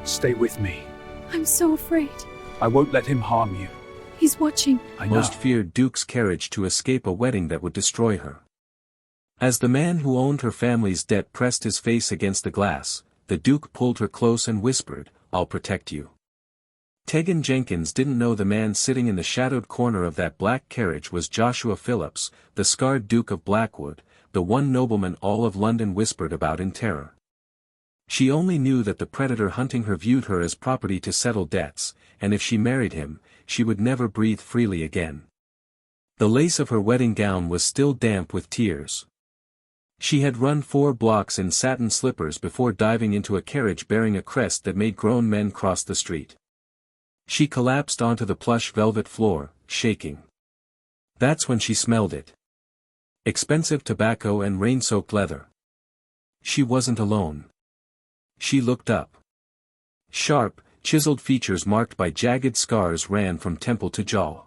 Stay with me. I'm so afraid. I won't let him harm you. He's watching. I know. Most feared Duke's carriage to escape a wedding that would destroy her. As the man who owned her family's debt pressed his face against the glass, the Duke pulled her close and whispered, "I'll protect you." Tegan Jenkins didn't know the man sitting in the shadowed corner of that black carriage was Joshua Phillips, the scarred Duke of Blackwood, the one nobleman all of London whispered about in terror. She only knew that the predator hunting her viewed her as property to settle debts, and if she married him, she would never breathe freely again. The lace of her wedding gown was still damp with tears. She had run 4 blocks in satin slippers before diving into a carriage bearing a crest that made grown men cross the street. She collapsed onto the plush velvet floor, shaking. That's when she smelled it. Expensive tobacco and rain-soaked leather. She wasn't alone. She looked up. Sharp, chiseled features marked by jagged scars ran from temple to jaw.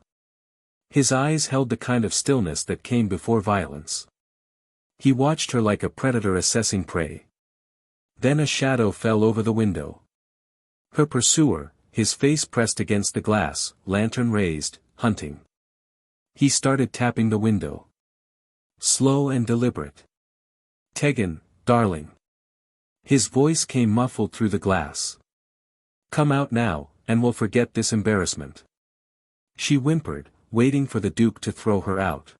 His eyes held the kind of stillness that came before violence. He watched her like a predator assessing prey. Then a shadow fell over the window. Her pursuer, his face pressed against the glass, lantern raised, hunting. He started tapping the window. Slow and deliberate. "Tegan, darling." His voice came muffled through the glass. "Come out now, and we'll forget this embarrassment." She whimpered, waiting for the Duke to throw her out.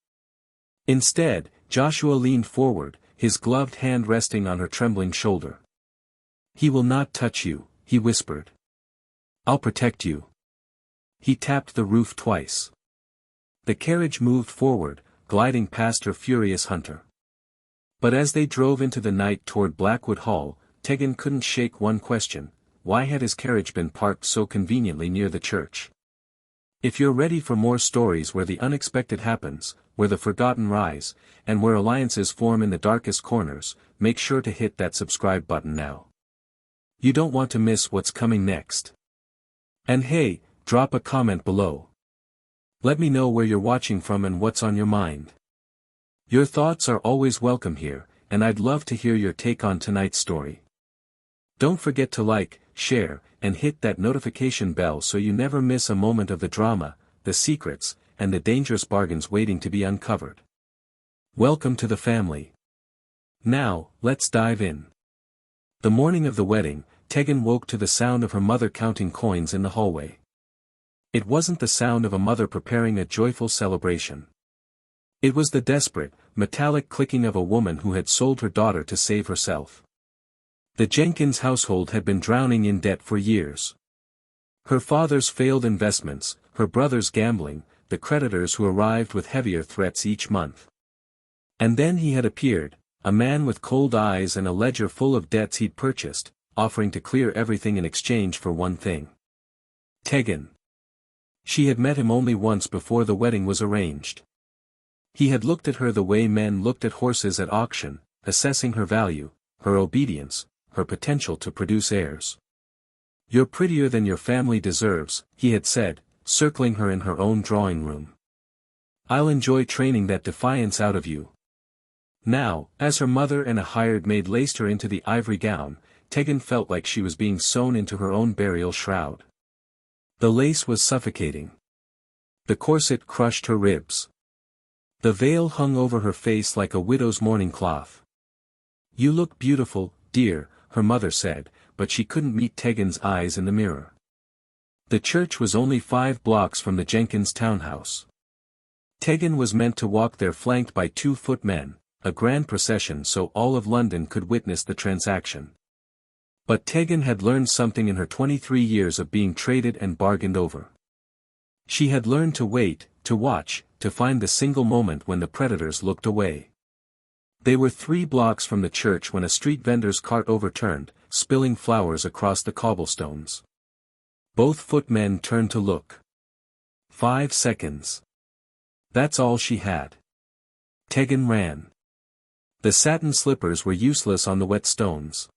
Instead, Joshua leaned forward, his gloved hand resting on her trembling shoulder. "He will not touch you," he whispered. "I'll protect you." He tapped the roof twice. The carriage moved forward, gliding past her furious hunter. But as they drove into the night toward Blackwood Hall, Tegan couldn't shake one question: why had his carriage been parked so conveniently near the church? If you're ready for more stories where the unexpected happens, where the forgotten rise, and where alliances form in the darkest corners, make sure to hit that subscribe button now. You don't want to miss what's coming next. And hey, drop a comment below. Let me know where you're watching from and what's on your mind. Your thoughts are always welcome here, and I'd love to hear your take on tonight's story. Don't forget to like, share, and hit that notification bell so you never miss a moment of the drama, the secrets, and the dangerous bargains waiting to be uncovered. Welcome to the family. Now, let's dive in. The morning of the wedding, Tegan woke to the sound of her mother counting coins in the hallway. It wasn't the sound of a mother preparing a joyful celebration. It was the desperate, metallic clicking of a woman who had sold her daughter to save herself. The Jenkins household had been drowning in debt for years. Her father's failed investments, her brother's gambling, the creditors who arrived with heavier threats each month. And then he had appeared, a man with cold eyes and a ledger full of debts he'd purchased, offering to clear everything in exchange for one thing. Tegan. She had met him only once before the wedding was arranged. He had looked at her the way men looked at horses at auction, assessing her value, her obedience, her potential to produce heirs. "You're prettier than your family deserves," he had said, circling her in her own drawing room. "I'll enjoy training that defiance out of you." Now, as her mother and a hired maid laced her into the ivory gown, Tegan felt like she was being sewn into her own burial shroud. The lace was suffocating. The corset crushed her ribs. The veil hung over her face like a widow's mourning cloth. "You look beautiful, dear," her mother said, but she couldn't meet Tegan's eyes in the mirror. The church was only 5 blocks from the Jenkins townhouse. Tegan was meant to walk there flanked by 2 footmen, a grand procession so all of London could witness the transaction. But Tegan had learned something in her 23 years of being traded and bargained over. She had learned to wait, to watch, to find the single moment when the predators looked away. They were 3 blocks from the church when a street vendor's cart overturned, spilling flowers across the cobblestones. Both footmen turned to look. 5 seconds. That's all she had. Tegan ran. The satin slippers were useless on the wet stones.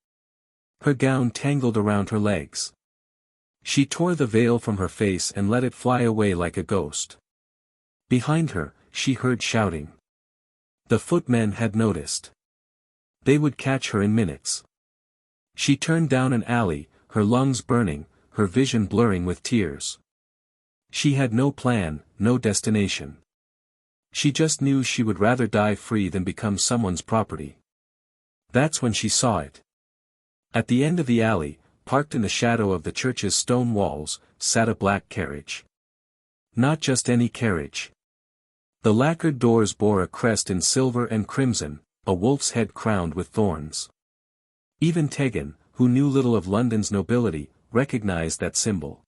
Her gown tangled around her legs. She tore the veil from her face and let it fly away like a ghost. Behind her, she heard shouting. The footmen had noticed. They would catch her in minutes. She turned down an alley, her lungs burning, her vision blurring with tears. She had no plan, no destination. She just knew she would rather die free than become someone's property. That's when she saw it. At the end of the alley, parked in the shadow of the church's stone walls, sat a black carriage. Not just any carriage. The lacquered doors bore a crest in silver and crimson, a wolf's head crowned with thorns. Even Tegan, who knew little of London's nobility, recognized that symbol.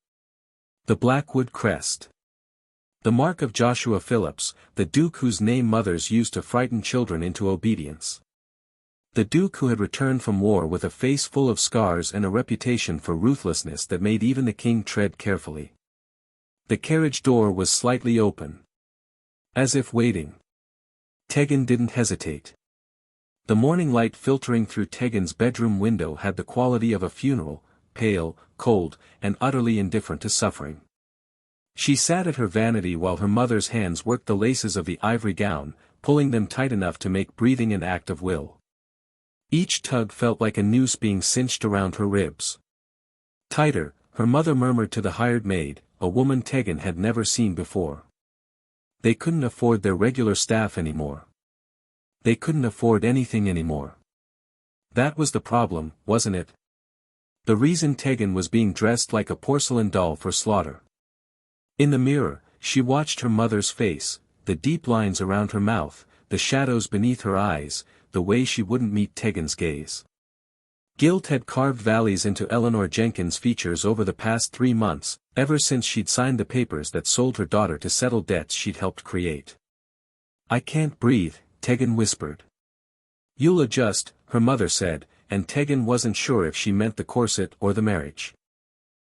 The Blackwood crest. The mark of Joshua Phillips, the Duke whose name mothers used to frighten children into obedience. The Duke who had returned from war with a face full of scars and a reputation for ruthlessness that made even the king tread carefully. The carriage door was slightly open. As if waiting. Tegan didn't hesitate. The morning light filtering through Tegan's bedroom window had the quality of a funeral, pale, cold, and utterly indifferent to suffering. She sat at her vanity while her mother's hands worked the laces of the ivory gown, pulling them tight enough to make breathing an act of will. Each tug felt like a noose being cinched around her ribs. Tighter, her mother murmured to the hired maid, a woman Tegan had never seen before. They couldn't afford their regular staff anymore. They couldn't afford anything anymore. That was the problem, wasn't it? The reason Tegan was being dressed like a porcelain doll for slaughter. In the mirror, she watched her mother's face, the deep lines around her mouth, the shadows beneath her eyes, the way she wouldn't meet Tegan's gaze. Guilt had carved valleys into Eleanor Jenkins' features over the past 3 months, ever since she'd signed the papers that sold her daughter to settle debts she'd helped create. "I can't breathe," Tegan whispered. "You'll adjust," her mother said, and Tegan wasn't sure if she meant the corset or the marriage.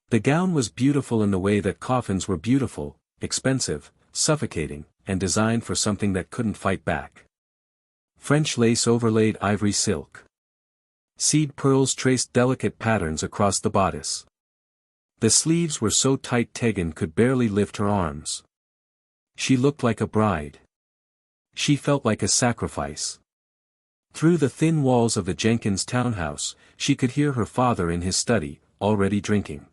The gown was beautiful in the way that coffins were beautiful, expensive, suffocating, and designed for something that couldn't fight back. French lace overlaid ivory silk. Seed pearls traced delicate patterns across the bodice. The sleeves were so tight Tegan could barely lift her arms. She looked like a bride. She felt like a sacrifice. Through the thin walls of the Jenkins townhouse, she could hear her father in his study, already drinking.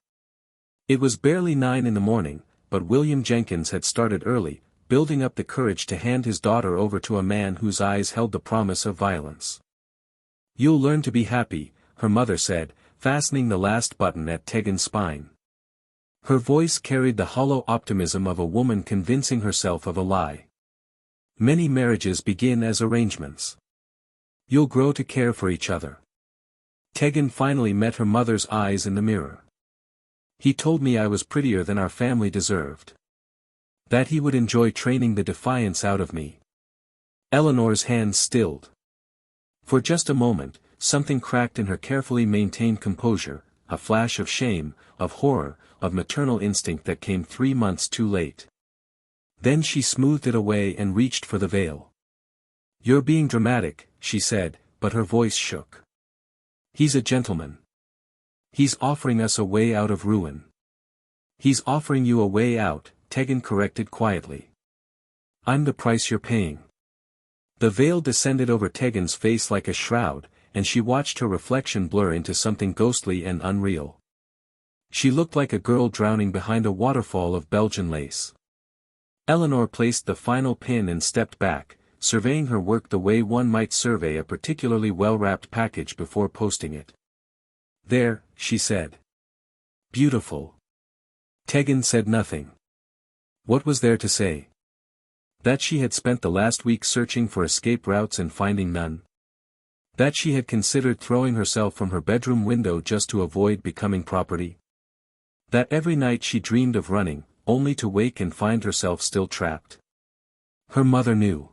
It was barely 9 in the morning, but William Jenkins had started early, building up the courage to hand his daughter over to a man whose eyes held the promise of violence. "You'll learn to be happy," her mother said, fastening the last button at Tegan's spine. Her voice carried the hollow optimism of a woman convincing herself of a lie. "Many marriages begin as arrangements. You'll grow to care for each other." Tegan finally met her mother's eyes in the mirror. "He told me I was prettier than our family deserved. That he would enjoy training the defiance out of me." Eleanor's hands stilled. For just a moment, something cracked in her carefully maintained composure, a flash of shame, of horror, of maternal instinct that came 3 months too late. Then she smoothed it away and reached for the veil. "You're being dramatic," she said, but her voice shook. "He's a gentleman. He's offering us a way out of ruin." "He's offering you a way out," Tegan corrected quietly. "I'm the price you're paying." The veil descended over Tegan's face like a shroud, and she watched her reflection blur into something ghostly and unreal. She looked like a girl drowning behind a waterfall of Belgian lace. Eleanor placed the final pin and stepped back, surveying her work the way one might survey a particularly well-wrapped package before posting it. "There," she said. "Beautiful." Tegan said nothing. What was there to say? That she had spent the last week searching for escape routes and finding none? That she had considered throwing herself from her bedroom window just to avoid becoming property? That every night she dreamed of running, only to wake and find herself still trapped? Her mother knew.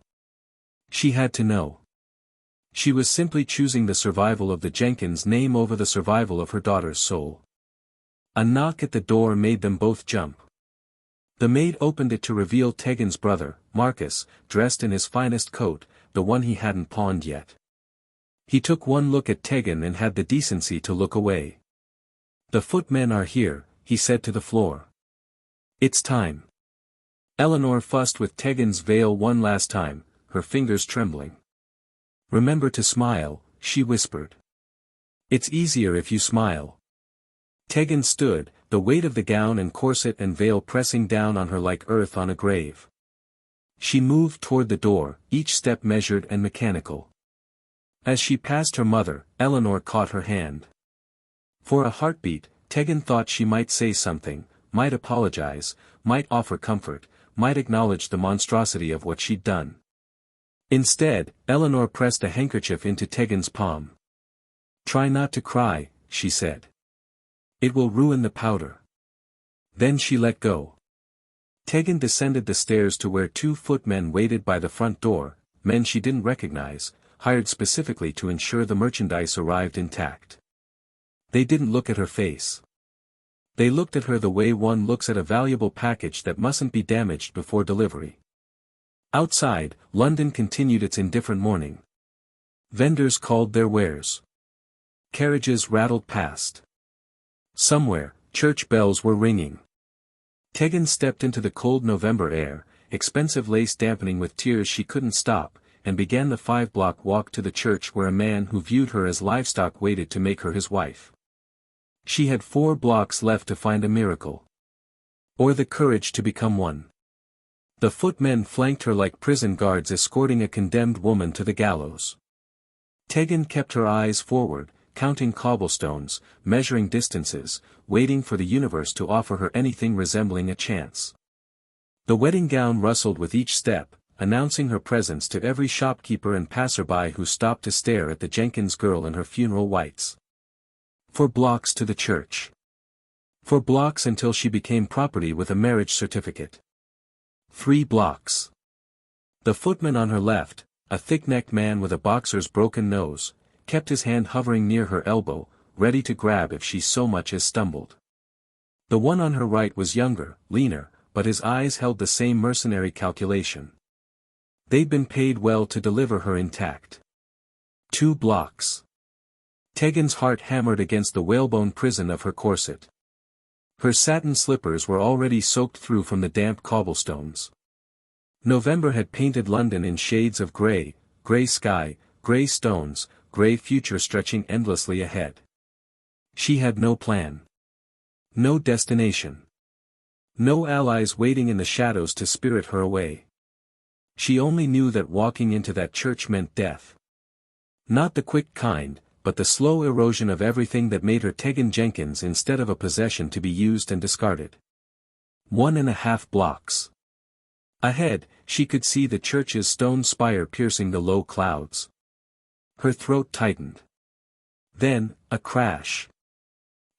She had to know. She was simply choosing the survival of the Jenkins name over the survival of her daughter's soul. A knock at the door made them both jump. The maid opened it to reveal Tegan's brother, Marcus, dressed in his finest coat, the one he hadn't pawned yet. He took one look at Tegan and had the decency to look away. "The footmen are here," he said to the floor. "It's time." Eleanor fussed with Tegan's veil one last time, her fingers trembling. "Remember to smile," she whispered. "It's easier if you smile." Tegan stood, the weight of the gown and corset and veil pressing down on her like earth on a grave. She moved toward the door, each step measured and mechanical. As she passed her mother, Eleanor caught her hand. For a heartbeat, Tegan thought she might say something, might apologize, might offer comfort, might acknowledge the monstrosity of what she'd done. Instead, Eleanor pressed a handkerchief into Tegan's palm. "Try not to cry," she said. "It will ruin the powder." Then she let go. Tegan descended the stairs to where 2 footmen waited by the front door, men she didn't recognize, hired specifically to ensure the merchandise arrived intact. They didn't look at her face. They looked at her the way one looks at a valuable package that mustn't be damaged before delivery. Outside, London continued its indifferent morning. Vendors called their wares. Carriages rattled past. Somewhere, church bells were ringing. Tegan stepped into the cold November air, expensive lace dampening with tears she couldn't stop, and began the 5-block walk to the church where a man who viewed her as livestock waited to make her his wife. She had 4 blocks left to find a miracle. Or the courage to become one. The footmen flanked her like prison guards escorting a condemned woman to the gallows. Tegan kept her eyes forward, counting cobblestones, measuring distances, waiting for the universe to offer her anything resembling a chance. The wedding gown rustled with each step, announcing her presence to every shopkeeper and passerby who stopped to stare at the Jenkins girl in her funeral whites. 4 blocks to the church. 4 blocks until she became property with a marriage certificate. 3 blocks. The footman on her left, a thick-necked man with a boxer's broken nose, kept his hand hovering near her elbow, ready to grab if she so much as stumbled. The one on her right was younger, leaner, but his eyes held the same mercenary calculation. They'd been paid well to deliver her intact. 2 blocks. Tegan's heart hammered against the whalebone prison of her corset. Her satin slippers were already soaked through from the damp cobblestones. November had painted London in shades of grey, grey sky, grey stones, grey future stretching endlessly ahead. She had no plan. No destination. No allies waiting in the shadows to spirit her away. She only knew that walking into that church meant death. Not the quick kind, but the slow erosion of everything that made her Tegan Jenkins instead of a possession to be used and discarded. 1.5 blocks. Ahead, she could see the church's stone spire piercing the low clouds. Her throat tightened. Then, a crash.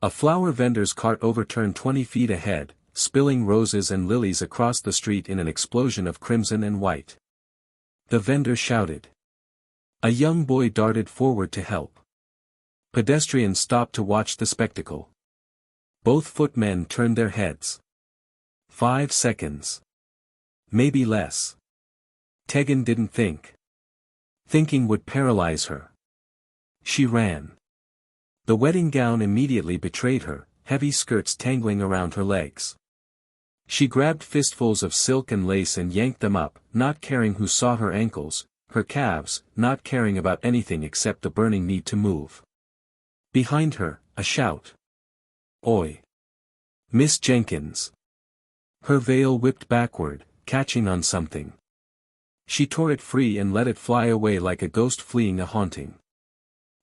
A flower vendor's cart overturned 20 feet ahead, spilling roses and lilies across the street in an explosion of crimson and white. The vendor shouted. A young boy darted forward to help. Pedestrians stopped to watch the spectacle. Both footmen turned their heads. 5 seconds. Maybe less. Tegan didn't think. Thinking would paralyze her. She ran. The wedding gown immediately betrayed her, heavy skirts tangling around her legs. She grabbed fistfuls of silk and lace and yanked them up, not caring who saw her ankles, her calves, not caring about anything except the burning need to move. Behind her, a shout. Oi! Miss Jenkins! Her veil whipped backward, catching on something. She tore it free and let it fly away like a ghost fleeing a haunting.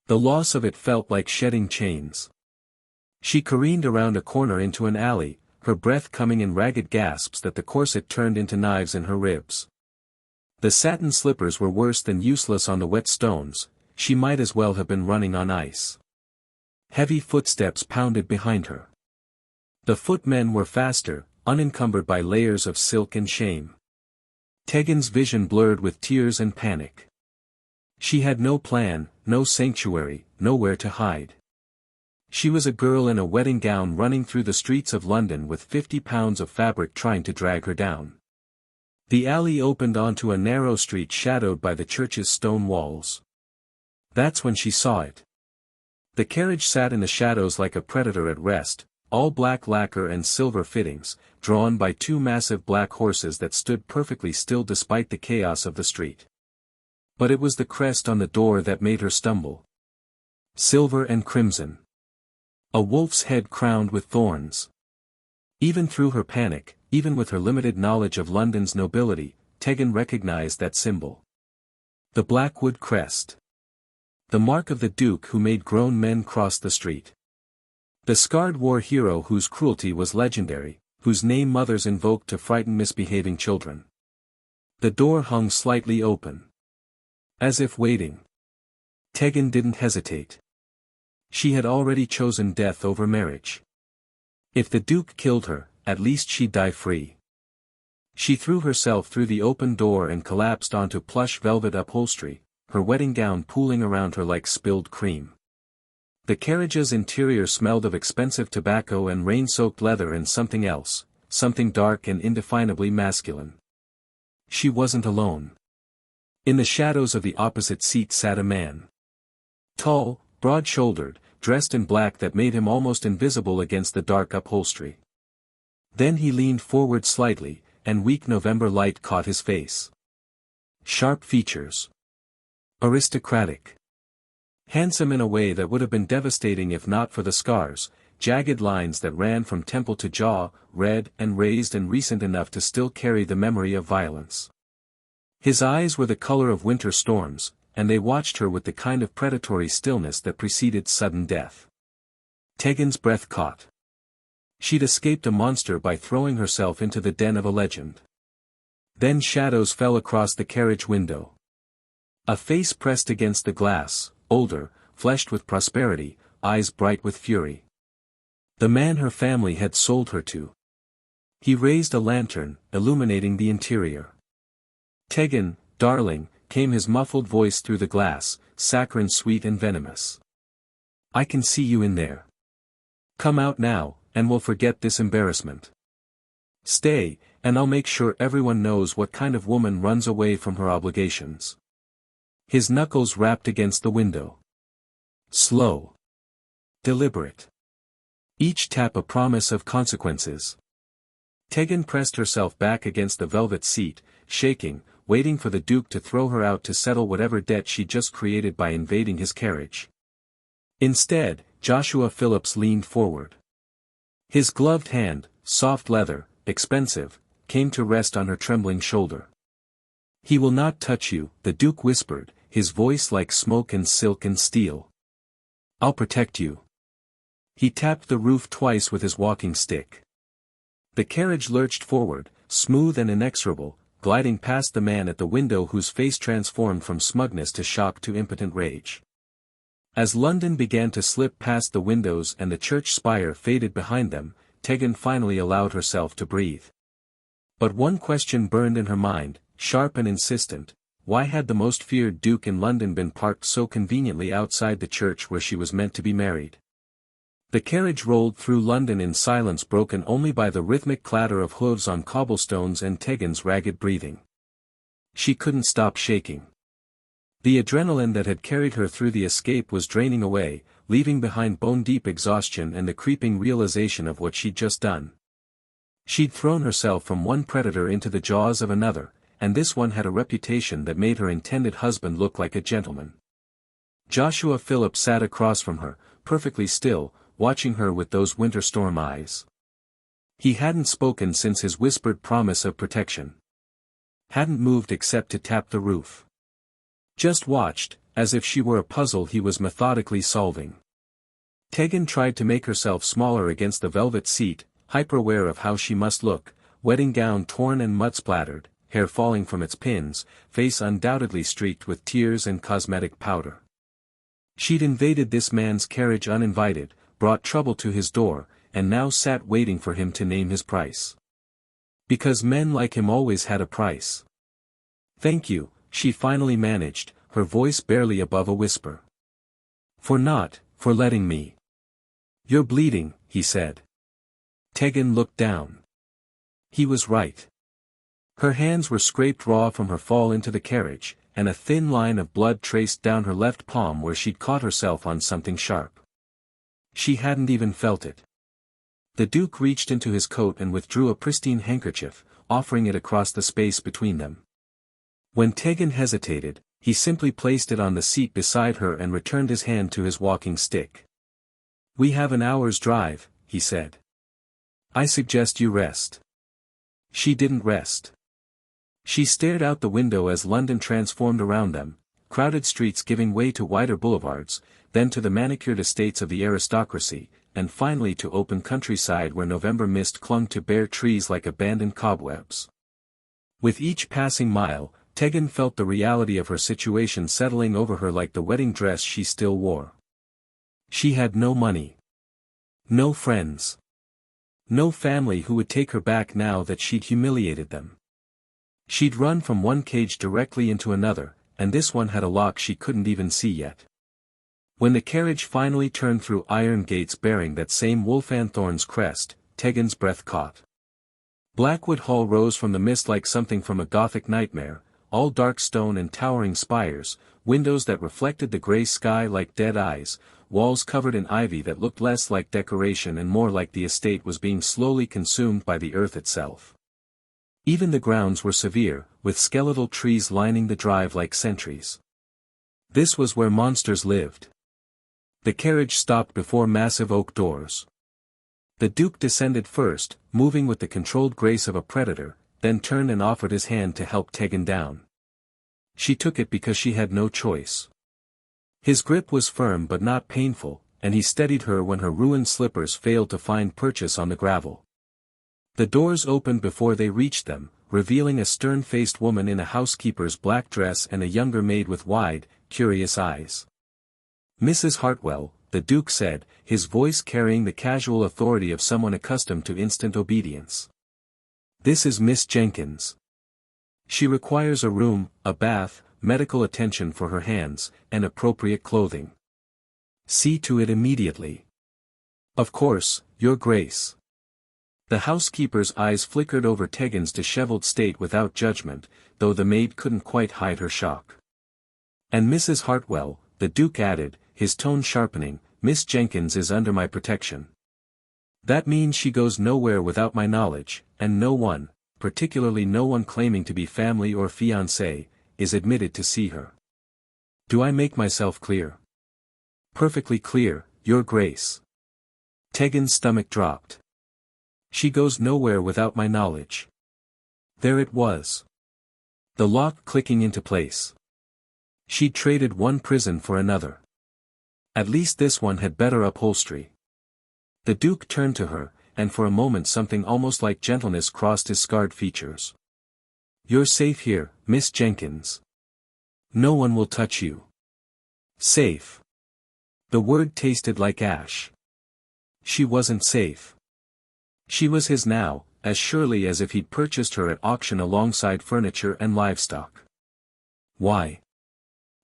The loss of it felt like shedding chains. She careened around a corner into an alley, her breath coming in ragged gasps that the corset turned into knives in her ribs. The satin slippers were worse than useless on the wet stones, she might as well have been running on ice. Heavy footsteps pounded behind her. The footmen were faster, unencumbered by layers of silk and shame. Tegan's vision blurred with tears and panic. She had no plan, no sanctuary, nowhere to hide. She was a girl in a wedding gown running through the streets of London with 50 pounds of fabric trying to drag her down. The alley opened onto a narrow street shadowed by the church's stone walls. That's when she saw it. The carriage sat in the shadows like a predator at rest, all black lacquer and silver fittings, drawn by 2 massive black horses that stood perfectly still despite the chaos of the street. But it was the crest on the door that made her stumble. Silver and crimson. A wolf's head crowned with thorns. Even through her panic, even with her limited knowledge of London's nobility, Tegan recognized that symbol. The Blackwood crest. The mark of the Duke who made grown men cross the street. The scarred war hero whose cruelty was legendary, whose name mothers invoked to frighten misbehaving children. The door hung slightly open. As if waiting. Tegan didn't hesitate. She had already chosen death over marriage. If the Duke killed her, at least she'd die free. She threw herself through the open door and collapsed onto plush velvet upholstery, her wedding gown pooling around her like spilled cream. The carriage's interior smelled of expensive tobacco and rain-soaked leather and something else, something dark and indefinably masculine. She wasn't alone. In the shadows of the opposite seat sat a man. Tall, broad-shouldered, dressed in black that made him almost invisible against the dark upholstery. Then he leaned forward slightly, and weak November light caught his face. Sharp features. Aristocratic. Handsome in a way that would have been devastating if not for the scars, jagged lines that ran from temple to jaw, red and raised and recent enough to still carry the memory of violence. His eyes were the color of winter storms, and they watched her with the kind of predatory stillness that preceded sudden death. Tegan's breath caught. She'd escaped a monster by throwing herself into the den of a legend. Then shadows fell across the carriage window. A face pressed against the glass, older, fleshed with prosperity, eyes bright with fury. The man her family had sold her to. He raised a lantern, illuminating the interior. "Tegan, darling," came his muffled voice through the glass, saccharine sweet and venomous. "I can see you in there. Come out now, and we'll forget this embarrassment. Stay, and I'll make sure everyone knows what kind of woman runs away from her obligations." His knuckles rapped against the window. Slow. Deliberate. Each tap a promise of consequences. Tegan pressed herself back against the velvet seat, shaking, waiting for the Duke to throw her out to settle whatever debt she'd just created by invading his carriage. Instead, Joshua Phillips leaned forward. His gloved hand, soft leather, expensive, came to rest on her trembling shoulder. "He will not touch you," the Duke whispered, his voice like smoke and silk and steel. "I'll protect you." He tapped the roof twice with his walking stick. The carriage lurched forward, smooth and inexorable, gliding past the man at the window whose face transformed from smugness to shock to impotent rage. As London began to slip past the windows and the church spire faded behind them, Tegan finally allowed herself to breathe. But one question burned in her mind, sharp and insistent: why had the most feared Duke in London been parked so conveniently outside the church where she was meant to be married? The carriage rolled through London in silence broken only by the rhythmic clatter of hooves on cobblestones and Tegan's ragged breathing. She couldn't stop shaking. The adrenaline that had carried her through the escape was draining away, leaving behind bone-deep exhaustion and the creeping realization of what she'd just done. She'd thrown herself from one predator into the jaws of another, and this one had a reputation that made her intended husband look like a gentleman. Joshua Phillips sat across from her, perfectly still, watching her with those winter storm eyes. He hadn't spoken since his whispered promise of protection. Hadn't moved except to tap the roof. Just watched, as if she were a puzzle he was methodically solving. Tegan tried to make herself smaller against the velvet seat, hyper-aware of how she must look, wedding gown torn and mud-splattered, hair falling from its pins, face undoubtedly streaked with tears and cosmetic powder. She'd invaded this man's carriage uninvited, brought trouble to his door, and now sat waiting for him to name his price. Because men like him always had a price. "Thank you," she finally managed, her voice barely above a whisper. For letting me." "You're bleeding," he said. Tegan looked down. He was right. Her hands were scraped raw from her fall into the carriage, and a thin line of blood traced down her left palm where she'd caught herself on something sharp. She hadn't even felt it. The Duke reached into his coat and withdrew a pristine handkerchief, offering it across the space between them. When Tegan hesitated, he simply placed it on the seat beside her and returned his hand to his walking stick. We have an hour's drive, he said. I suggest you rest. She didn't rest. She stared out the window as London transformed around them, crowded streets giving way to wider boulevards, then to the manicured estates of the aristocracy, and finally to open countryside where November mist clung to bare trees like abandoned cobwebs. With each passing mile, Tegan felt the reality of her situation settling over her like the wedding dress she still wore. She had no money. No friends. No family who would take her back now that she'd humiliated them. She'd run from one cage directly into another, and this one had a lock she couldn't even see yet. When the carriage finally turned through iron gates bearing that same Wolfanthorn's crest, Tegan's breath caught. Blackwood Hall rose from the mist like something from a Gothic nightmare, all dark stone and towering spires, windows that reflected the grey sky like dead eyes, walls covered in ivy that looked less like decoration and more like the estate was being slowly consumed by the earth itself. Even the grounds were severe, with skeletal trees lining the drive like sentries. This was where monsters lived. The carriage stopped before massive oak doors. The Duke descended first, moving with the controlled grace of a predator, then turned and offered his hand to help Tegan down. She took it because she had no choice. His grip was firm but not painful, and he steadied her when her ruined slippers failed to find purchase on the gravel. The doors opened before they reached them, revealing a stern-faced woman in a housekeeper's black dress and a younger maid with wide, curious eyes. Mrs. Hartwell, the Duke said, his voice carrying the casual authority of someone accustomed to instant obedience. This is Miss Jenkins. She requires a room, a bath, medical attention for her hands, and appropriate clothing. See to it immediately. Of course, Your Grace. The housekeeper's eyes flickered over Tegan's disheveled state without judgment, though the maid couldn't quite hide her shock. And Mrs. Hartwell, the Duke added, his tone sharpening, Miss Jenkins is under my protection. That means she goes nowhere without my knowledge, and no one, particularly no one claiming to be family or fiancé, is admitted to see her. Do I make myself clear? Perfectly clear, Your Grace. Tegan's stomach dropped. She goes nowhere without my knowledge. There it was. The lock clicking into place. She'd traded one prison for another. At least this one had better upholstery. The Duke turned to her, and for a moment something almost like gentleness crossed his scarred features. You're safe here, Miss Jenkins. No one will touch you. Safe. The word tasted like ash. She wasn't safe. She was his now, as surely as if he'd purchased her at auction alongside furniture and livestock. Why?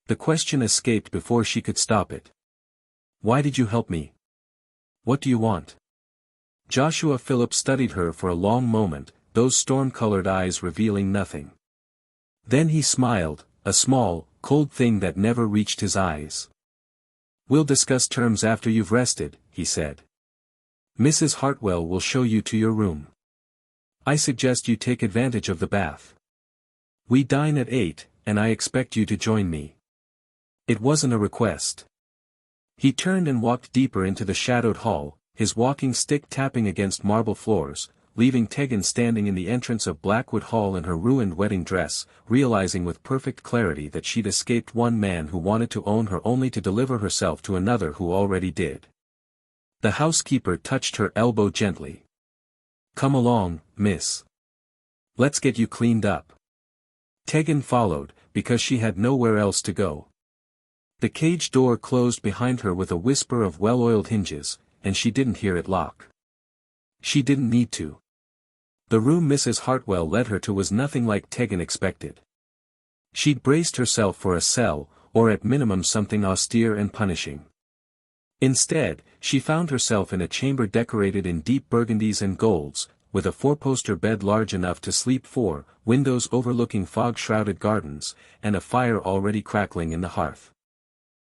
The question escaped before she could stop it. Why did you help me? What do you want? Joshua Phillips studied her for a long moment, those storm-colored eyes revealing nothing. Then he smiled, a small, cold thing that never reached his eyes. We'll discuss terms after you've rested, he said. Mrs. Hartwell will show you to your room. I suggest you take advantage of the bath. We dine at 8, and I expect you to join me. It wasn't a request. He turned and walked deeper into the shadowed hall, his walking stick tapping against marble floors, leaving Tegan standing in the entrance of Blackwood Hall in her ruined wedding dress, realizing with perfect clarity that she'd escaped one man who wanted to own her only to deliver herself to another who already did. The housekeeper touched her elbow gently. Come along, miss. Let's get you cleaned up. Tegan followed, because she had nowhere else to go. The cage door closed behind her with a whisper of well-oiled hinges, and she didn't hear it lock. She didn't need to. The room Mrs. Hartwell led her to was nothing like Tegan expected. She'd braced herself for a cell, or at minimum something austere and punishing. Instead, she found herself in a chamber decorated in deep burgundies and golds, with a four-poster bed large enough to sleep four, windows overlooking fog-shrouded gardens, and a fire already crackling in the hearth.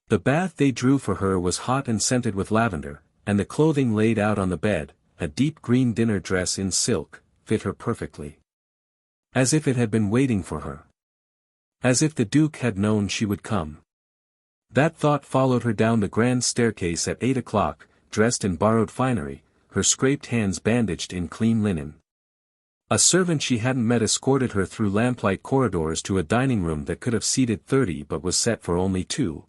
The bath they drew for her was hot and scented with lavender, and the clothing laid out on the bed, a deep green dinner dress in silk, fit her perfectly. As if it had been waiting for her. As if the Duke had known she would come. That thought followed her down the grand staircase at 8 o'clock, dressed in borrowed finery, her scraped hands bandaged in clean linen. A servant she hadn't met escorted her through lamplight corridors to a dining room that could have seated 30 but was set for only 2.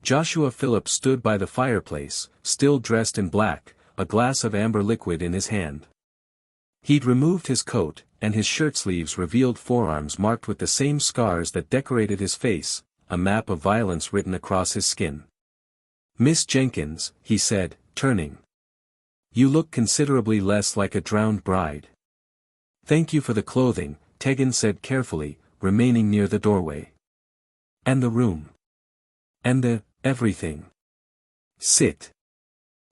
Joshua Phillips stood by the fireplace, still dressed in black, a glass of amber liquid in his hand. He'd removed his coat, and his shirt sleeves revealed forearms marked with the same scars that decorated his face, a map of violence written across his skin. "Miss Jenkins," he said, turning. "You look considerably less like a drowned bride." "Thank you for the clothing," Tegan said carefully, remaining near the doorway. "And the room. And everything. Sit."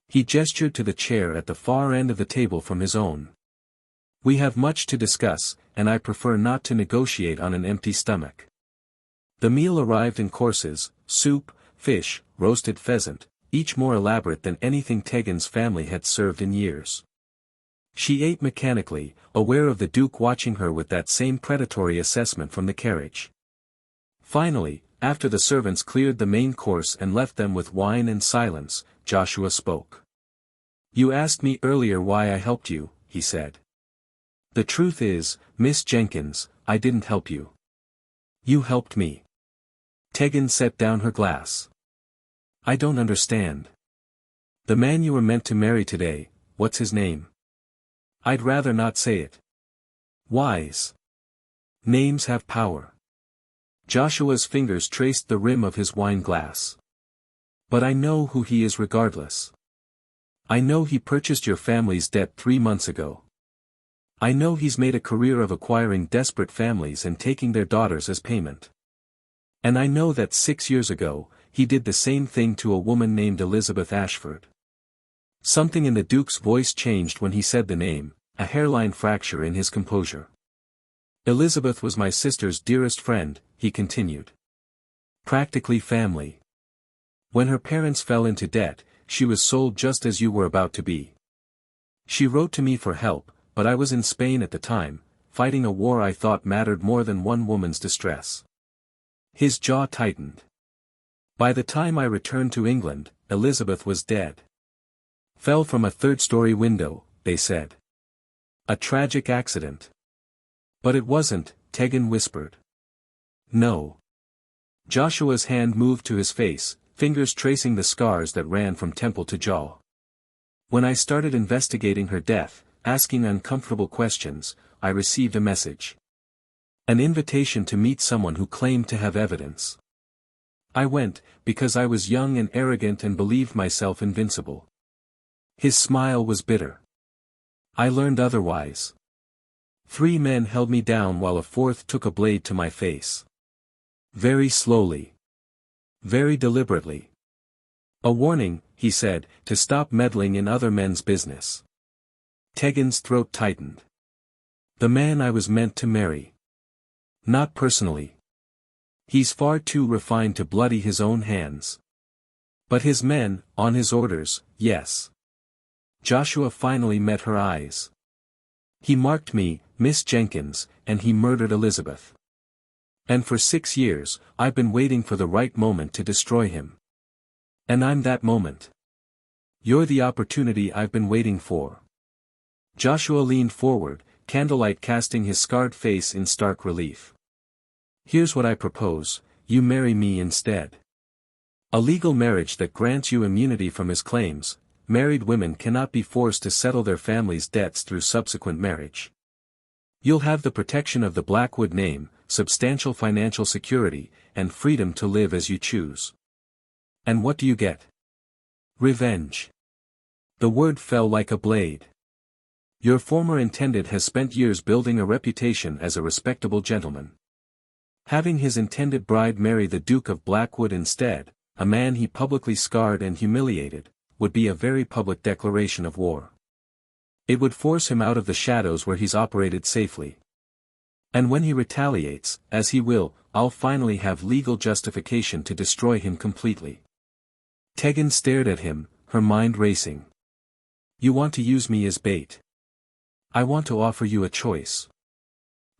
He gestured to the chair at the far end of the table from his own. "We have much to discuss, and I prefer not to negotiate on an empty stomach." The meal arrived in courses: soup, fish, roasted pheasant, each more elaborate than anything Tegan's family had served in years. She ate mechanically, aware of the Duke watching her with that same predatory assessment from the carriage. Finally, after the servants cleared the main course and left them with wine and silence, Joshua spoke. "You asked me earlier why I helped you," he said. "The truth is, Miss Jenkins, I didn't help you. You helped me." Tegan set down her glass. "I don't understand. The man you were meant to marry today, what's his name?" "I'd rather not say it." "Wise. Names have power." Joshua's fingers traced the rim of his wine glass. "But I know who he is regardless. I know he purchased your family's debt 3 months ago. I know he's made a career of acquiring desperate families and taking their daughters as payment. And I know that 6 years ago, he did the same thing to a woman named Elizabeth Ashford." Something in the Duke's voice changed when he said the name, a hairline fracture in his composure. "Elizabeth was my sister's dearest friend," he continued. "Practically family. When her parents fell into debt, she was sold just as you were about to be. She wrote to me for help, but I was in Spain at the time, fighting a war I thought mattered more than one woman's distress." His jaw tightened. "By the time I returned to England, Elizabeth was dead. Fell from a 3rd-story window, they said. A tragic accident." "But it wasn't," Tegan whispered. "No." Joshua's hand moved to his face, fingers tracing the scars that ran from temple to jaw. "When I started investigating her death, asking uncomfortable questions, I received a message. An invitation to meet someone who claimed to have evidence. I went, because I was young and arrogant and believed myself invincible." His smile was bitter. "I learned otherwise. 3 men held me down while a 4th took a blade to my face. Very slowly. Very deliberately. A warning," he said, "to stop meddling in other men's business." Tegan's throat tightened. "The man I was meant to marry. Not personally. He's far too refined to bloody his own hands. But his men, on his orders, yes." Joshua finally met her eyes. "He marked me, Miss Jenkins, and he murdered Elizabeth. And for 6 years, I've been waiting for the right moment to destroy him. And I'm that moment. You're the opportunity I've been waiting for." Joshua leaned forward, candlelight casting his scarred face in stark relief. "Here's what I propose: you marry me instead. A legal marriage that grants you immunity from his claims. Married women cannot be forced to settle their family's debts through subsequent marriage. You'll have the protection of the Blackwood name, substantial financial security, and freedom to live as you choose. And what do you get? Revenge." The word fell like a blade. "Your former intended has spent years building a reputation as a respectable gentleman. Having his intended bride marry the Duke of Blackwood instead, a man he publicly scarred and humiliated, would be a very public declaration of war. It would force him out of the shadows where he's operated safely. And when he retaliates, as he will, I'll finally have legal justification to destroy him completely." Tegan stared at him, her mind racing. "You want to use me as bait. I want to offer you a choice."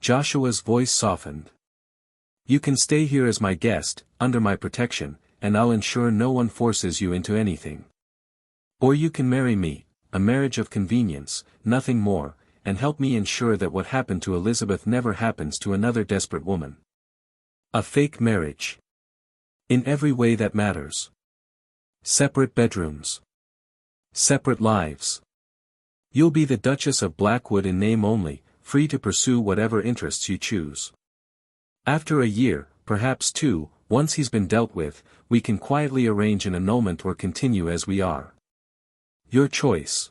Joshua's voice softened. "You can stay here as my guest, under my protection, and I'll ensure no one forces you into anything. Or you can marry me, a marriage of convenience, nothing more, and help me ensure that what happened to Elizabeth never happens to another desperate woman. A fake marriage. In every way that matters. Separate bedrooms. Separate lives. You'll be the Duchess of Blackwood in name only, free to pursue whatever interests you choose. After a year, perhaps two, once he's been dealt with, we can quietly arrange an annulment or continue as we are. Your choice.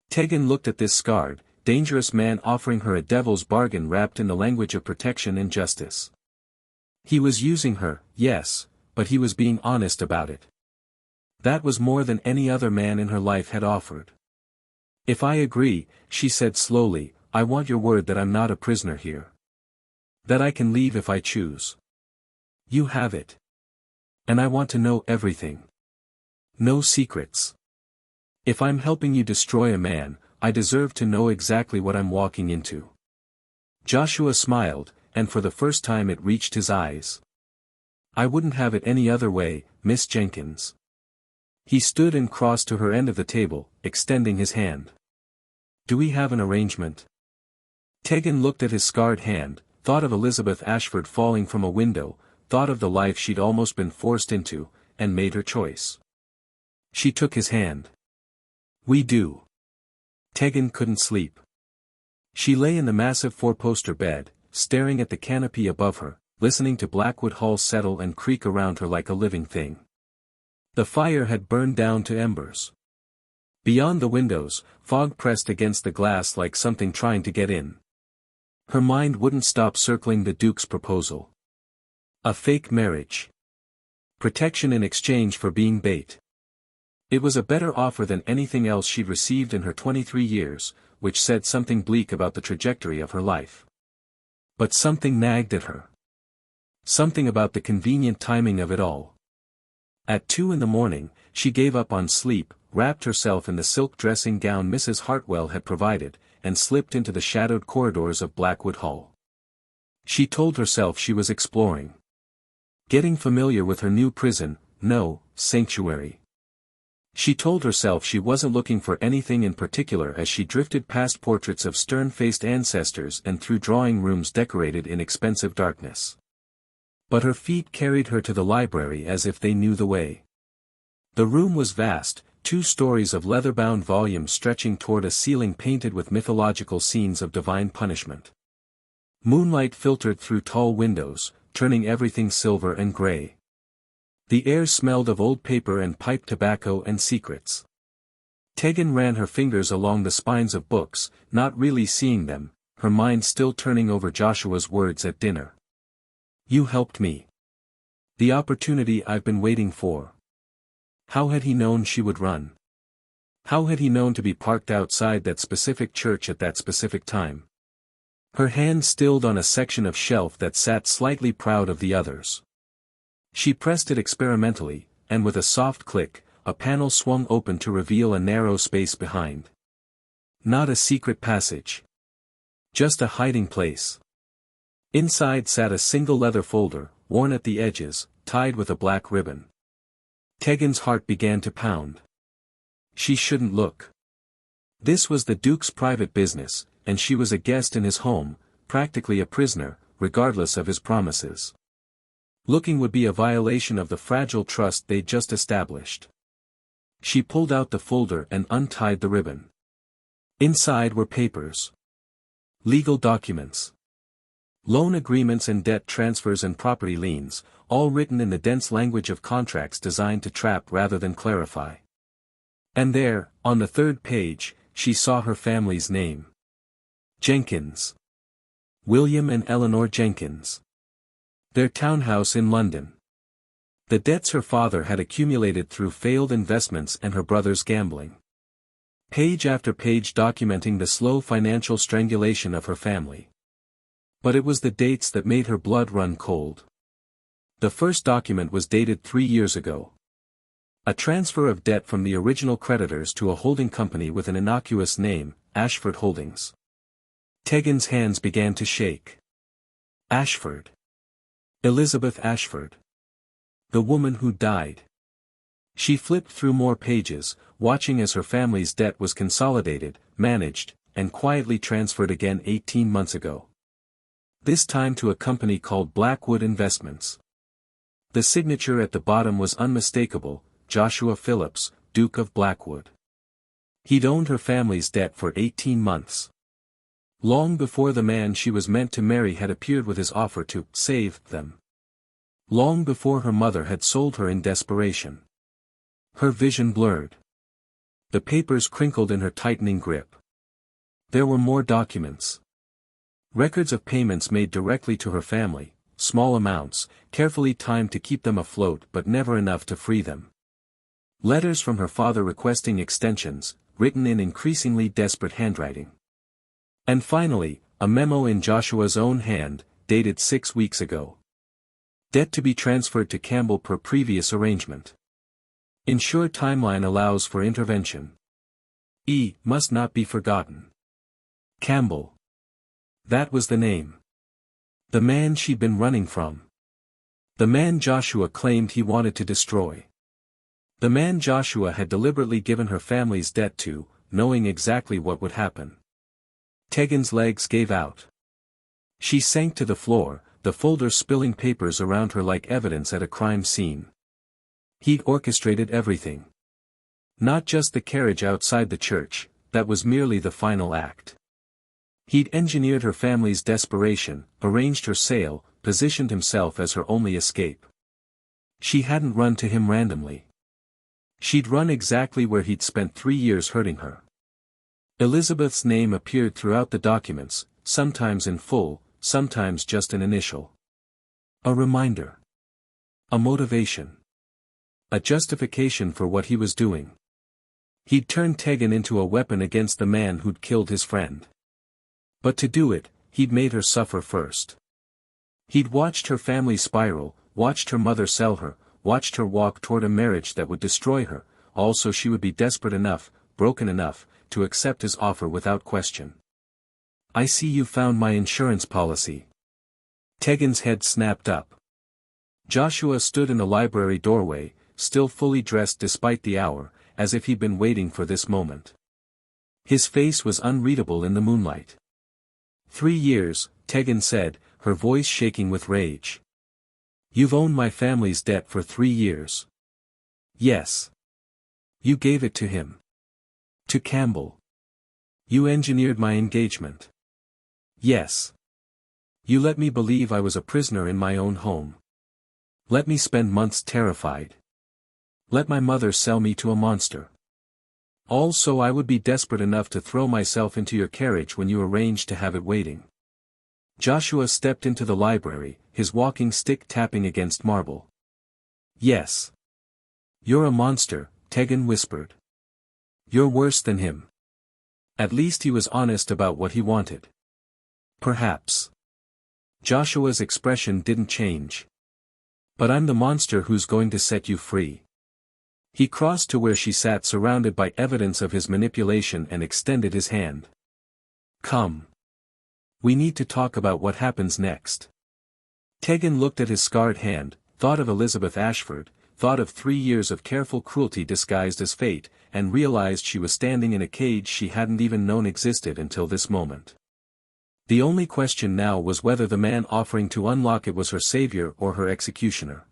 Tegan looked at this scarred, dangerous man offering her a devil's bargain wrapped in the language of protection and justice. He was using her, yes, but he was being honest about it. That was more than any other man in her life had offered. If I agree, she said slowly, I want your word that I'm not a prisoner here. That I can leave if I choose. You have it. And I want to know everything. No secrets. If I'm helping you destroy a man, I deserve to know exactly what I'm walking into. Joshua smiled, and for the first time it reached his eyes. I wouldn't have it any other way, Miss Jenkins. He stood and crossed to her end of the table, extending his hand. Do we have an arrangement? Tegan looked at his scarred hand, thought of Elizabeth Ashford falling from a window, thought of the life she'd almost been forced into, and made her choice. She took his hand. We do. Tegan couldn't sleep. She lay in the massive four-poster bed, staring at the canopy above her, listening to Blackwood Hall settle and creak around her like a living thing. The fire had burned down to embers. Beyond the windows, fog pressed against the glass like something trying to get in. Her mind wouldn't stop circling the Duke's proposal. A fake marriage. Protection in exchange for being bait. It was a better offer than anything else she'd received in her 23 years, which said something bleak about the trajectory of her life. But something nagged at her. Something about the convenient timing of it all. At 2 a.m, she gave up on sleep, wrapped herself in the silk dressing gown Mrs. Hartwell had provided, and slipped into the shadowed corridors of Blackwood Hall. She told herself she was exploring. Getting familiar with her new prison, no, sanctuary. She told herself she wasn't looking for anything in particular as she drifted past portraits of stern-faced ancestors and through drawing rooms decorated in expensive darkness. But her feet carried her to the library as if they knew the way. The room was vast, 2 stories of leather-bound volumes stretching toward a ceiling painted with mythological scenes of divine punishment. Moonlight filtered through tall windows, turning everything silver and gray. The air smelled of old paper and pipe tobacco and secrets. Tegan ran her fingers along the spines of books, not really seeing them, her mind still turning over Joshua's words at dinner. You helped me. The opportunity I've been waiting for. How had he known she would run? How had he known to be parked outside that specific church at that specific time? Her hand stilled on a section of shelf that sat slightly proud of the others. She pressed it experimentally, and with a soft click, a panel swung open to reveal a narrow space behind. Not a secret passage. Just a hiding place. Inside sat a single leather folder, worn at the edges, tied with a black ribbon. Tegan's heart began to pound. She shouldn't look. This was the Duke's private business, and she was a guest in his home, practically a prisoner, regardless of his promises. Looking would be a violation of the fragile trust they'd just established. She pulled out the folder and untied the ribbon. Inside were papers. Legal documents. Loan agreements and debt transfers and property liens, all written in the dense language of contracts designed to trap rather than clarify. And there, on the 3rd page, she saw her family's name. Jenkins. William and Eleanor Jenkins. Their townhouse in London. The debts her father had accumulated through failed investments and her brother's gambling. Page after page documenting the slow financial strangulation of her family. But it was the dates that made her blood run cold. The first document was dated 3 years ago. A transfer of debt from the original creditors to a holding company with an innocuous name, Ashford Holdings. Tegan's hands began to shake. Ashford. Elizabeth Ashford. The woman who died. She flipped through more pages, watching as her family's debt was consolidated, managed, and quietly transferred again 18 months ago. This time to a company called Blackwood Investments. The signature at the bottom was unmistakable: Joshua Phillips, Duke of Blackwood. He'd owned her family's debt for 18 months. Long before the man she was meant to marry had appeared with his offer to save them. Long before her mother had sold her in desperation. Her vision blurred. The papers crinkled in her tightening grip. There were more documents. Records of payments made directly to her family, small amounts, carefully timed to keep them afloat but never enough to free them. Letters from her father requesting extensions, written in increasingly desperate handwriting. And finally, a memo in Joshua's own hand, dated 6 weeks ago. Debt to be transferred to Campbell per previous arrangement. Ensure timeline allows for intervention. Must not be forgotten. Campbell. That was the name. The man she'd been running from. The man Joshua claimed he wanted to destroy. The man Joshua had deliberately given her family's debt to, knowing exactly what would happen. Tegan's legs gave out. She sank to the floor, the folder spilling papers around her like evidence at a crime scene. He'd orchestrated everything. Not just the carriage outside the church, that was merely the final act. He'd engineered her family's desperation, arranged her sale, positioned himself as her only escape. She hadn't run to him randomly. She'd run exactly where he'd spent 3 years hurting her. Elizabeth's name appeared throughout the documents, sometimes in full, sometimes just an initial. A reminder. A motivation. A justification for what he was doing. He'd turned Tegan into a weapon against the man who'd killed his friend. But to do it, he'd made her suffer first. He'd watched her family spiral, watched her mother sell her, watched her walk toward a marriage that would destroy her, all so she would be desperate enough, broken enough, to accept his offer without question. I see you found my insurance policy. Tegan's head snapped up. Joshua stood in the library doorway, still fully dressed despite the hour, as if he'd been waiting for this moment. His face was unreadable in the moonlight. 3 years, Tegan said, her voice shaking with rage. You've owned my family's debt for 3 years. Yes. You gave it to him. To Campbell. You engineered my engagement. Yes. You let me believe I was a prisoner in my own home. Let me spend months terrified. Let my mother sell me to a monster. All so I would be desperate enough to throw myself into your carriage when you arranged to have it waiting. Joshua stepped into the library, his walking stick tapping against marble. Yes. You're a monster, Tegan whispered. You're worse than him. At least he was honest about what he wanted. Perhaps. Joshua's expression didn't change. But I'm the monster who's going to set you free. He crossed to where she sat surrounded by evidence of his manipulation and extended his hand. Come. We need to talk about what happens next. Tegan looked at his scarred hand, thought of Elizabeth Ashford, thought of 3 years of careful cruelty disguised as fate, and realized she was standing in a cage she hadn't even known existed until this moment. The only question now was whether the man offering to unlock it was her savior or her executioner.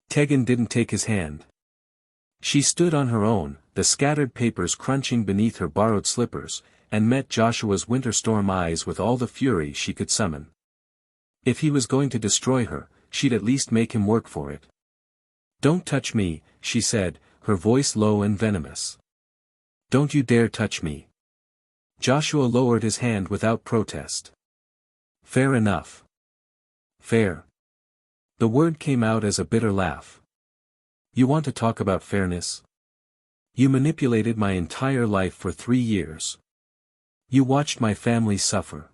Tegan didn't take his hand. She stood on her own, the scattered papers crunching beneath her borrowed slippers, and met Joshua's winter storm eyes with all the fury she could summon. If he was going to destroy her, she'd at least make him work for it. Don't touch me, she said, her voice low and venomous. Don't you dare touch me. Joshua lowered his hand without protest. Fair enough. Fair. The word came out as a bitter laugh. You want to talk about fairness? You manipulated my entire life for 3 years. You watched my family suffer.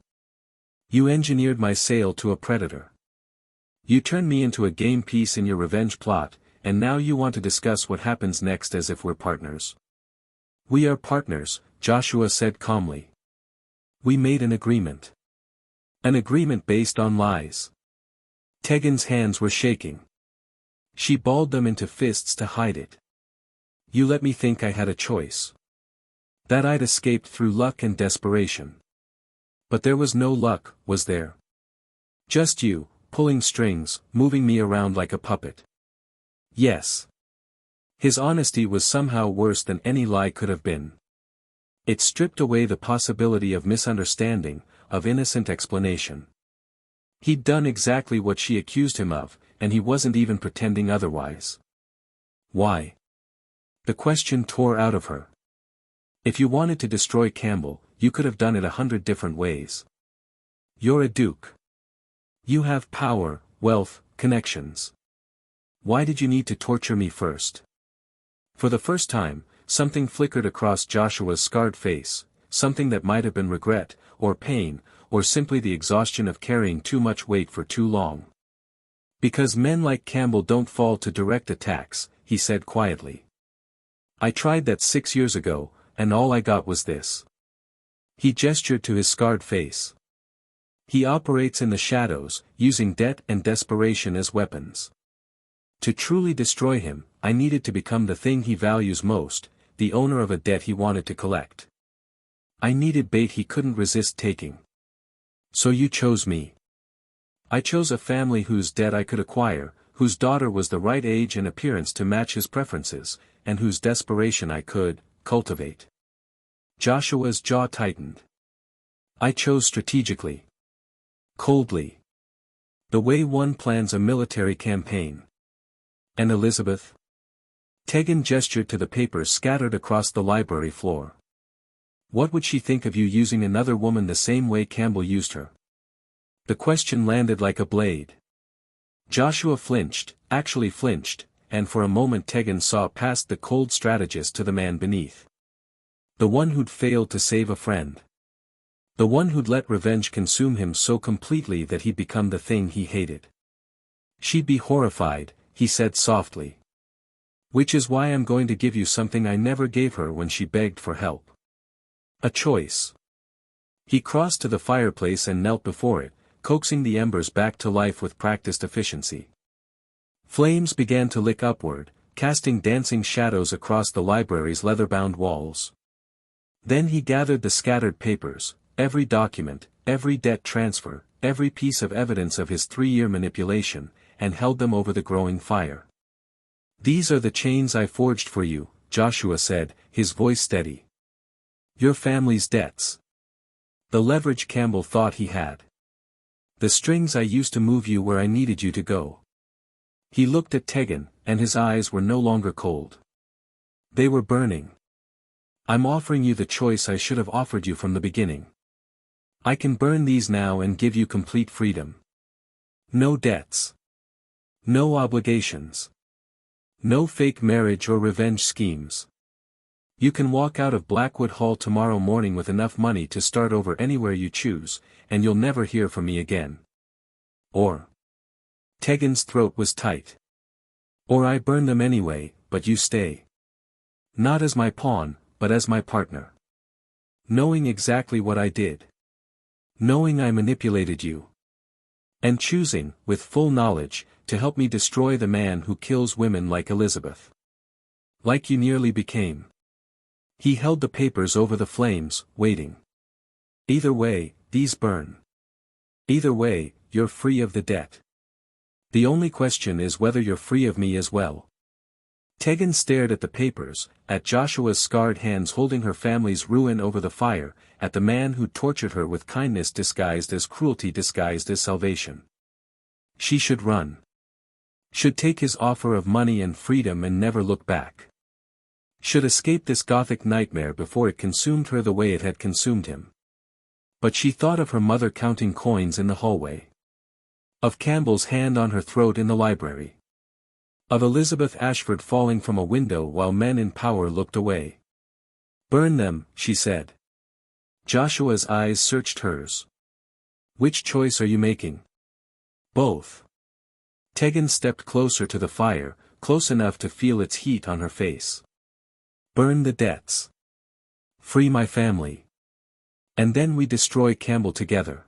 You engineered my sale to a predator. You turned me into a game piece in your revenge plot, and now you want to discuss what happens next as if we're partners. We are partners, Joshua said calmly. We made an agreement. An agreement based on lies. Tegan's hands were shaking. She balled them into fists to hide it. You let me think I had a choice. That I'd escaped through luck and desperation. But there was no luck, was there? Just you, pulling strings, moving me around like a puppet. Yes. His honesty was somehow worse than any lie could have been. It stripped away the possibility of misunderstanding, of innocent explanation. He'd done exactly what she accused him of, and he wasn't even pretending otherwise. Why? The question tore out of her. If you wanted to destroy Campbell, you could have done it 100 different ways. You're a duke. You have power, wealth, connections. Why did you need to torture me first? For the first time, something flickered across Joshua's scarred face, something that might have been regret, or pain, or simply the exhaustion of carrying too much weight for too long. Because men like Campbell don't fall to direct attacks, he said quietly. I tried that 6 years ago, and all I got was this. He gestured to his scarred face. He operates in the shadows, using debt and desperation as weapons. To truly destroy him, I needed to become the thing he values most, the owner of a debt he wanted to collect. I needed bait he couldn't resist taking. So you chose me. I chose a family whose debt I could acquire, whose daughter was the right age and appearance to match his preferences, and whose desperation I could cultivate. Joshua's jaw tightened. I chose strategically. Coldly. The way one plans a military campaign. And Elizabeth? Tegan gestured to the papers scattered across the library floor. What would she think of you using another woman the same way Campbell used her? The question landed like a blade. Joshua flinched, actually flinched, and for a moment Tegan saw past the cold strategist to the man beneath. The one who'd failed to save a friend. The one who'd let revenge consume him so completely that he'd become the thing he hated. She'd be horrified, he said softly. Which is why I'm going to give you something I never gave her when she begged for help. A choice. He crossed to the fireplace and knelt before it, coaxing the embers back to life with practiced efficiency. Flames began to lick upward, casting dancing shadows across the library's leather-bound walls. Then he gathered the scattered papers, every document, every debt transfer, every piece of evidence of his 3-year manipulation, and held them over the growing fire. These are the chains I forged for you, Joshua said, his voice steady. Your family's debts. The leverage Campbell thought he had. The strings I used to move you where I needed you to go. He looked at Tegan, and his eyes were no longer cold. They were burning. I'm offering you the choice I should have offered you from the beginning. I can burn these now and give you complete freedom. No debts. No obligations. No fake marriage or revenge schemes. You can walk out of Blackwood Hall tomorrow morning with enough money to start over anywhere you choose, and you'll never hear from me again. Or. Tegan's throat was tight. Or I burn them anyway, but you stay. Not as my pawn, but as my partner. Knowing exactly what I did. Knowing I manipulated you. And choosing, with full knowledge, to help me destroy the man who kills women like Elizabeth. Like you nearly became. He held the papers over the flames, waiting. Either way, these burn. Either way, you're free of the debt. The only question is whether you're free of me as well. Tegan stared at the papers, at Joshua's scarred hands holding her family's ruin over the fire, at the man who tortured her with kindness disguised as cruelty disguised as salvation. She should run. Should take his offer of money and freedom and never look back. Should escape this gothic nightmare before it consumed her the way it had consumed him. But she thought of her mother counting coins in the hallway. Of Campbell's hand on her throat in the library. Of Elizabeth Ashford falling from a window while men in power looked away. Burn them, she said. Joshua's eyes searched hers. Which choice are you making? Both. Tegan stepped closer to the fire, close enough to feel its heat on her face. Burn the debts. Free my family. And then we destroy Campbell together.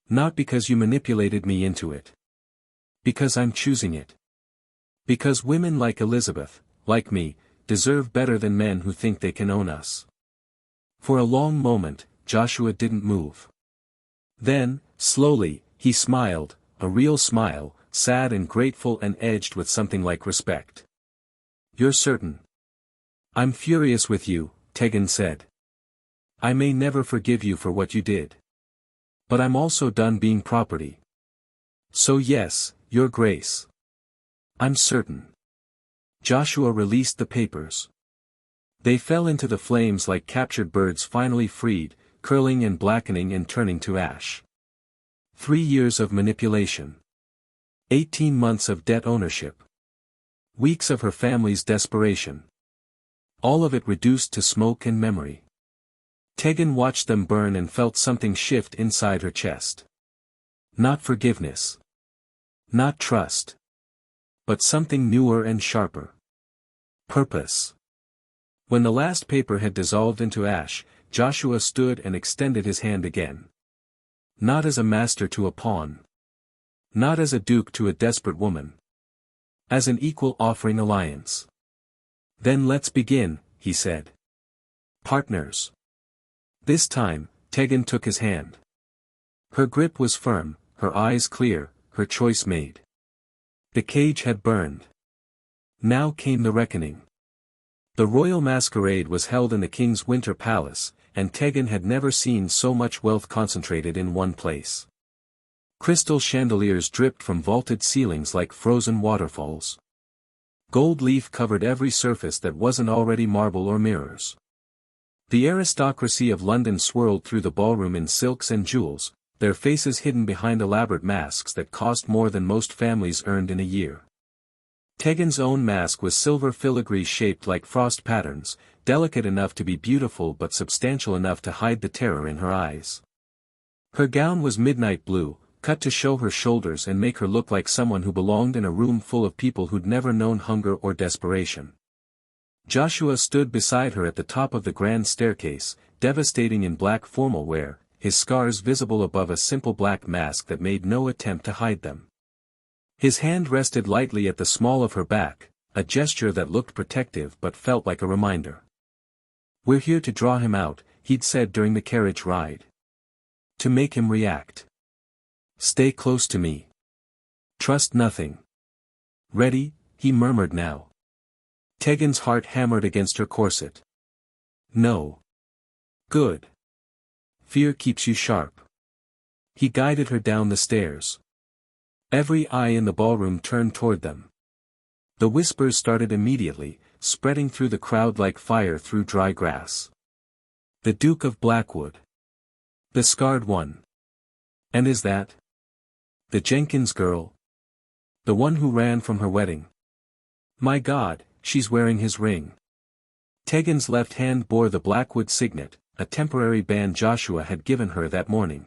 Not because you manipulated me into it. Because I'm choosing it. Because women like Elizabeth, like me, deserve better than men who think they can own us. For a long moment, Joshua didn't move. Then, slowly, he smiled, a real smile, sad and grateful and edged with something like respect. "You're certain?" "I'm furious with you," Tegan said. "I may never forgive you for what you did. But I'm also done being property. So yes, Your Grace. I'm certain." Joshua released the papers. They fell into the flames like captured birds finally freed, curling and blackening and turning to ash. 3 years of manipulation. 18 months of debt ownership. Weeks of her family's desperation. All of it reduced to smoke and memory. Tegan watched them burn and felt something shift inside her chest. Not forgiveness. Not trust. But something newer and sharper. Purpose. When the last paper had dissolved into ash, Joshua stood and extended his hand again. Not as a master to a pawn. Not as a duke to a desperate woman. As an equal offering alliance. "Then let's begin," he said. "Partners." This time, Tegan took his hand. Her grip was firm, her eyes clear, her choice made. The cage had burned. Now came the reckoning. The royal masquerade was held in the king's winter palace, and Tegan had never seen so much wealth concentrated in one place. Crystal chandeliers dripped from vaulted ceilings like frozen waterfalls. Gold leaf covered every surface that wasn't already marble or mirrors. The aristocracy of London swirled through the ballroom in silks and jewels, their faces hidden behind elaborate masks that cost more than most families earned in a year. Tegan's own mask was silver filigree shaped like frost patterns, delicate enough to be beautiful but substantial enough to hide the terror in her eyes. Her gown was midnight blue, cut to show her shoulders and make her look like someone who belonged in a room full of people who'd never known hunger or desperation. Joshua stood beside her at the top of the grand staircase, devastating in black formal wear, his scars visible above a simple black mask that made no attempt to hide them. His hand rested lightly at the small of her back, a gesture that looked protective but felt like a reminder. "We're here to draw him out," he'd said during the carriage ride. "To make him react. Stay close to me. Trust nothing." "Ready?" he murmured now. Tegan's heart hammered against her corset. "No." "Good. Fear keeps you sharp." He guided her down the stairs. Every eye in the ballroom turned toward them. The whispers started immediately, spreading through the crowd like fire through dry grass. "The Duke of Blackwood. The scarred one. And is that the Jenkins girl? The one who ran from her wedding? My God, she's wearing his ring." Tegan's left hand bore the Blackwood signet, a temporary band Joshua had given her that morning.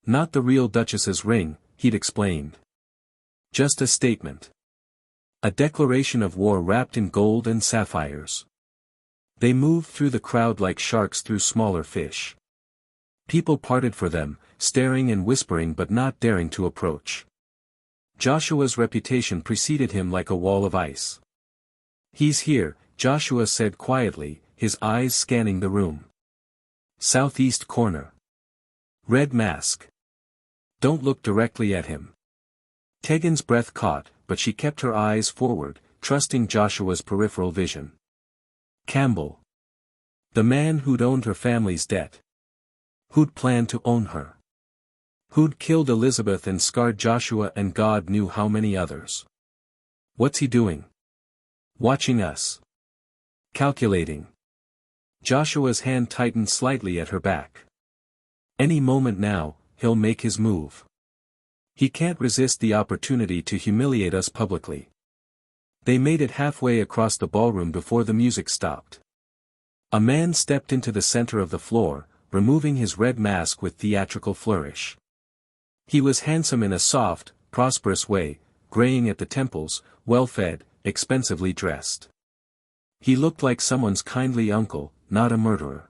"Not the real Duchess's ring," he'd explained. "Just a statement. A declaration of war wrapped in gold and sapphires." They moved through the crowd like sharks through smaller fish. People parted for them, staring and whispering but not daring to approach. Joshua's reputation preceded him like a wall of ice. "He's here," Joshua said quietly, his eyes scanning the room. "Southeast corner. Red mask. Don't look directly at him." Tegan's breath caught, but she kept her eyes forward, trusting Joshua's peripheral vision. Campbell. The man who'd owned her family's debt. Who'd planned to own her. Who'd killed Elizabeth and scarred Joshua and God knew how many others. What's he doing? Watching us. Calculating. Joshua's hand tightened slightly at her back. Any moment now, he'll make his move. He can't resist the opportunity to humiliate us publicly. They made it halfway across the ballroom before the music stopped. A man stepped into the center of the floor, removing his red mask with theatrical flourish. He was handsome in a soft, prosperous way, graying at the temples, well-fed, expensively dressed. He looked like someone's kindly uncle, not a murderer.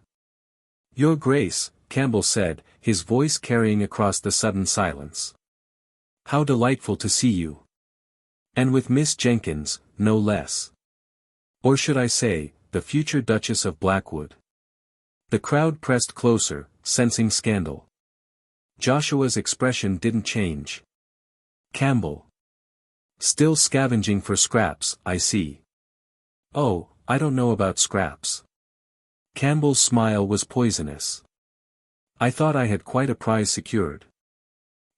"Your Grace," Campbell said, his voice carrying across the sudden silence. "How delightful to see you. And with Miss Jenkins, no less." Or should I say, the future Duchess of Blackwood. The crowd pressed closer, sensing scandal. Joshua's expression didn't change. Campbell. Still scavenging for scraps, I see. Oh, I don't know about scraps. Campbell's smile was poisonous. I thought I had quite a prize secured.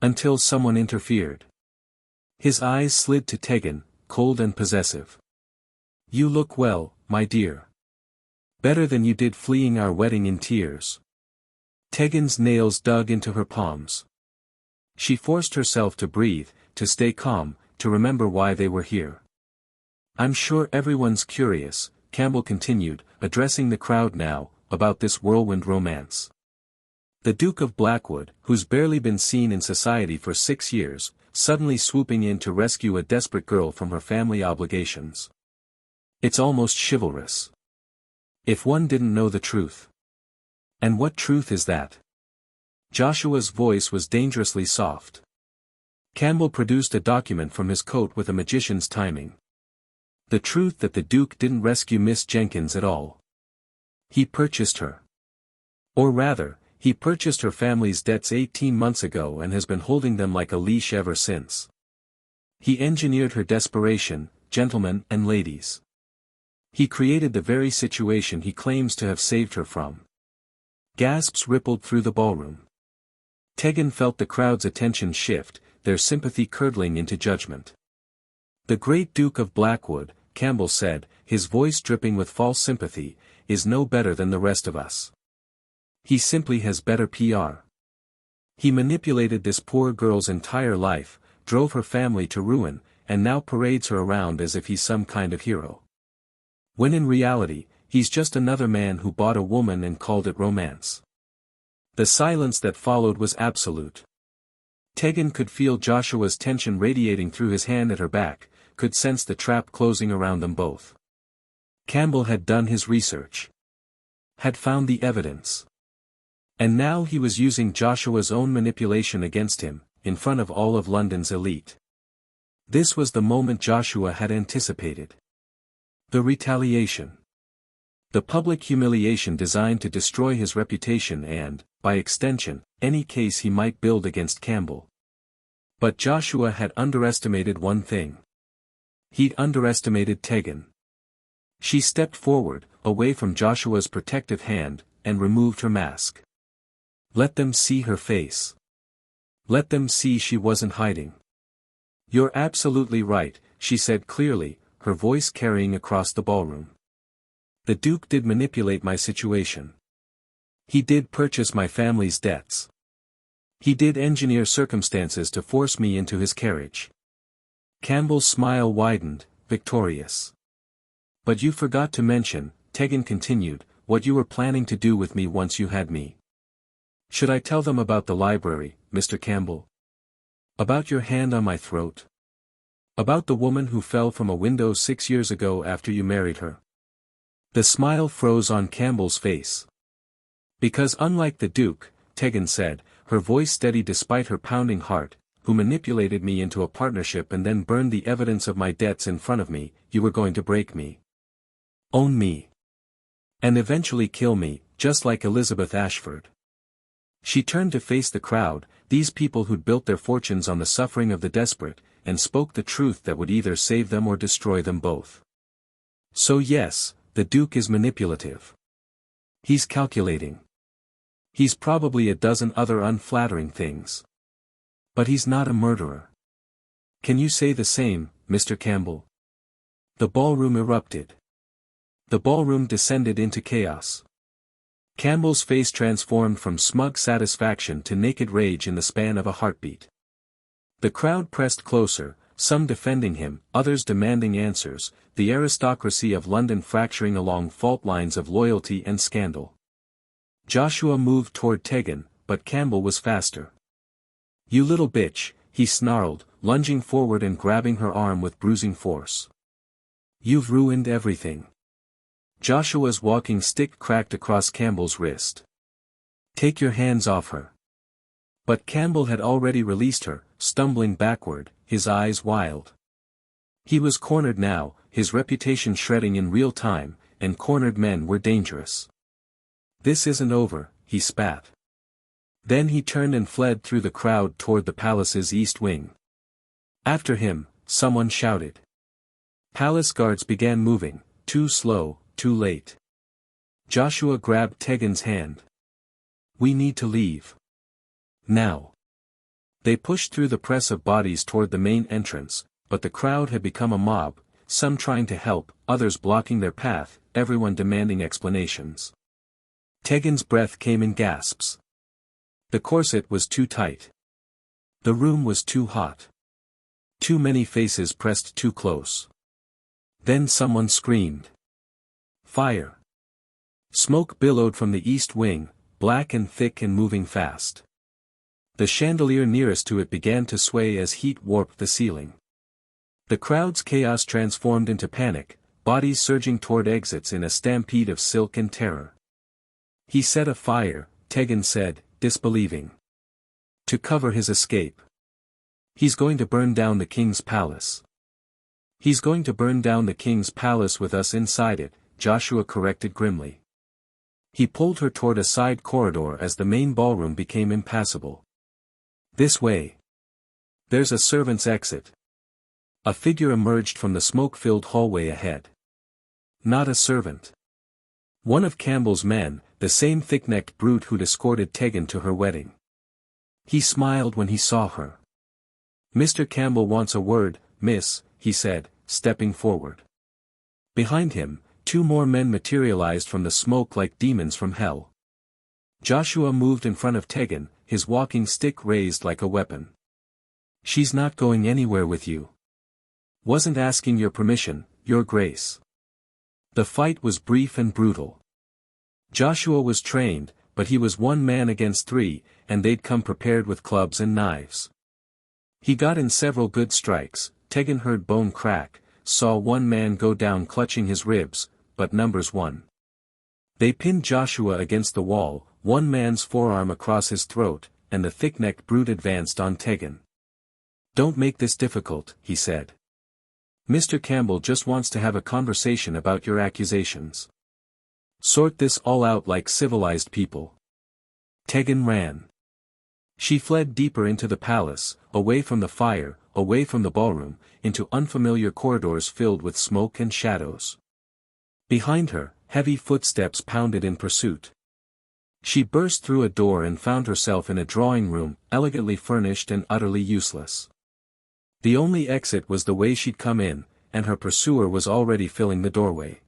Until someone interfered. His eyes slid to Tegan, cold and possessive. You look well, my dear. Better than you did fleeing our wedding in tears. Tegan's nails dug into her palms. She forced herself to breathe, to stay calm, to remember why they were here. I'm sure everyone's curious, Campbell continued, addressing the crowd now, about this whirlwind romance. The Duke of Blackwood, who's barely been seen in society for 6 years, suddenly swooping in to rescue a desperate girl from her family obligations. It's almost chivalrous. If one didn't know the truth. And what truth is that? Joshua's voice was dangerously soft. Campbell produced a document from his coat with a magician's timing. The truth that the Duke didn't rescue Miss Jenkins at all. He purchased her. Or rather, he purchased her family's debts 18 months ago and has been holding them like a leash ever since. He engineered her desperation, gentlemen and ladies. He created the very situation he claims to have saved her from. Gasps rippled through the ballroom. Tegan felt the crowd's attention shift, their sympathy curdling into judgment. The great Duke of Blackwood, Campbell said, his voice dripping with false sympathy, is no better than the rest of us. He simply has better PR. He manipulated this poor girl's entire life, drove her family to ruin, and now parades her around as if he's some kind of hero. When in reality, he's just another man who bought a woman and called it romance. The silence that followed was absolute. Tegan could feel Joshua's tension radiating through his hand at her back, could sense the trap closing around them both. Campbell had done his research. Had found the evidence. And now he was using Joshua's own manipulation against him, in front of all of London's elite. This was the moment Joshua had anticipated. The retaliation. The public humiliation designed to destroy his reputation and, by extension, any case he might build against Campbell. But Joshua had underestimated one thing. He'd underestimated Tegan. She stepped forward, away from Joshua's protective hand, and removed her mask. Let them see her face. Let them see she wasn't hiding. You're absolutely right, she said clearly, her voice carrying across the ballroom. The Duke did manipulate my situation. He did purchase my family's debts. He did engineer circumstances to force me into his carriage. Campbell's smile widened, victorious. But you forgot to mention, Tegan continued, what you were planning to do with me once you had me. Should I tell them about the library, Mr. Campbell? About your hand on my throat? About the woman who fell from a window 6 years ago after you married her? The smile froze on Campbell's face. Because unlike the Duke, Tegan said, her voice steady despite her pounding heart, who manipulated me into a partnership and then burned the evidence of my debts in front of me, you were going to break me. Own me. And eventually kill me, just like Elizabeth Ashford. She turned to face the crowd, these people who'd built their fortunes on the suffering of the desperate, and spoke the truth that would either save them or destroy them both. So yes, the Duke is manipulative. He's calculating. He's probably a dozen other unflattering things. But he's not a murderer. Can you say the same, Mr. Campbell? The ballroom erupted. The ballroom descended into chaos. Campbell's face transformed from smug satisfaction to naked rage in the span of a heartbeat. The crowd pressed closer, some defending him, others demanding answers, the aristocracy of London fracturing along fault lines of loyalty and scandal. Joshua moved toward Tegan, but Campbell was faster. You little bitch, he snarled, lunging forward and grabbing her arm with bruising force. You've ruined everything. Joshua's walking stick cracked across Campbell's wrist. Take your hands off her. But Campbell had already released her, stumbling backward, his eyes wild. He was cornered now, his reputation shredding in real time, and cornered men were dangerous. "This isn't over," he spat. Then he turned and fled through the crowd toward the palace's east wing. After him, someone shouted. Palace guards began moving, too slow, too late. Joshua grabbed Tegan's hand. "We need to leave. Now." They pushed through the press of bodies toward the main entrance, but the crowd had become a mob, some trying to help, others blocking their path, everyone demanding explanations. Tegan's breath came in gasps. The corset was too tight. The room was too hot. Too many faces pressed too close. Then someone screamed. Fire! Smoke billowed from the east wing, black and thick and moving fast. The chandelier nearest to it began to sway as heat warped the ceiling. The crowd's chaos transformed into panic, bodies surging toward exits in a stampede of silk and terror. "He set a fire," Tegan said, disbelieving. "To cover his escape. He's going to burn down the king's palace." "He's going to burn down the king's palace with us inside it," Joshua corrected grimly. He pulled her toward a side corridor as the main ballroom became impassable. "This way. There's a servant's exit." A figure emerged from the smoke-filled hallway ahead. Not a servant. One of Campbell's men, the same thick-necked brute who'd escorted Tegan to her wedding. He smiled when he saw her. "Mr. Campbell wants a word, miss," he said, stepping forward. Behind him, two more men materialized from the smoke like demons from hell. Joshua moved in front of Tegan, his walking stick raised like a weapon. "She's not going anywhere with you. Wasn't asking your permission, your grace." The fight was brief and brutal. Joshua was trained, but he was one man against three, and they'd come prepared with clubs and knives. He got in several good strikes. Tegan heard bone crack, saw one man go down clutching his ribs, but numbers won. They pinned Joshua against the wall, one man's forearm across his throat, and the thick-necked brute advanced on Tegan. "Don't make this difficult," he said. "Mr. Campbell just wants to have a conversation about your accusations. Sort this all out like civilized people." Tegan ran. She fled deeper into the palace, away from the fire, away from the ballroom, into unfamiliar corridors filled with smoke and shadows. Behind her, heavy footsteps pounded in pursuit. She burst through a door and found herself in a drawing room, elegantly furnished and utterly useless. The only exit was the way she'd come in, and her pursuer was already filling the doorway.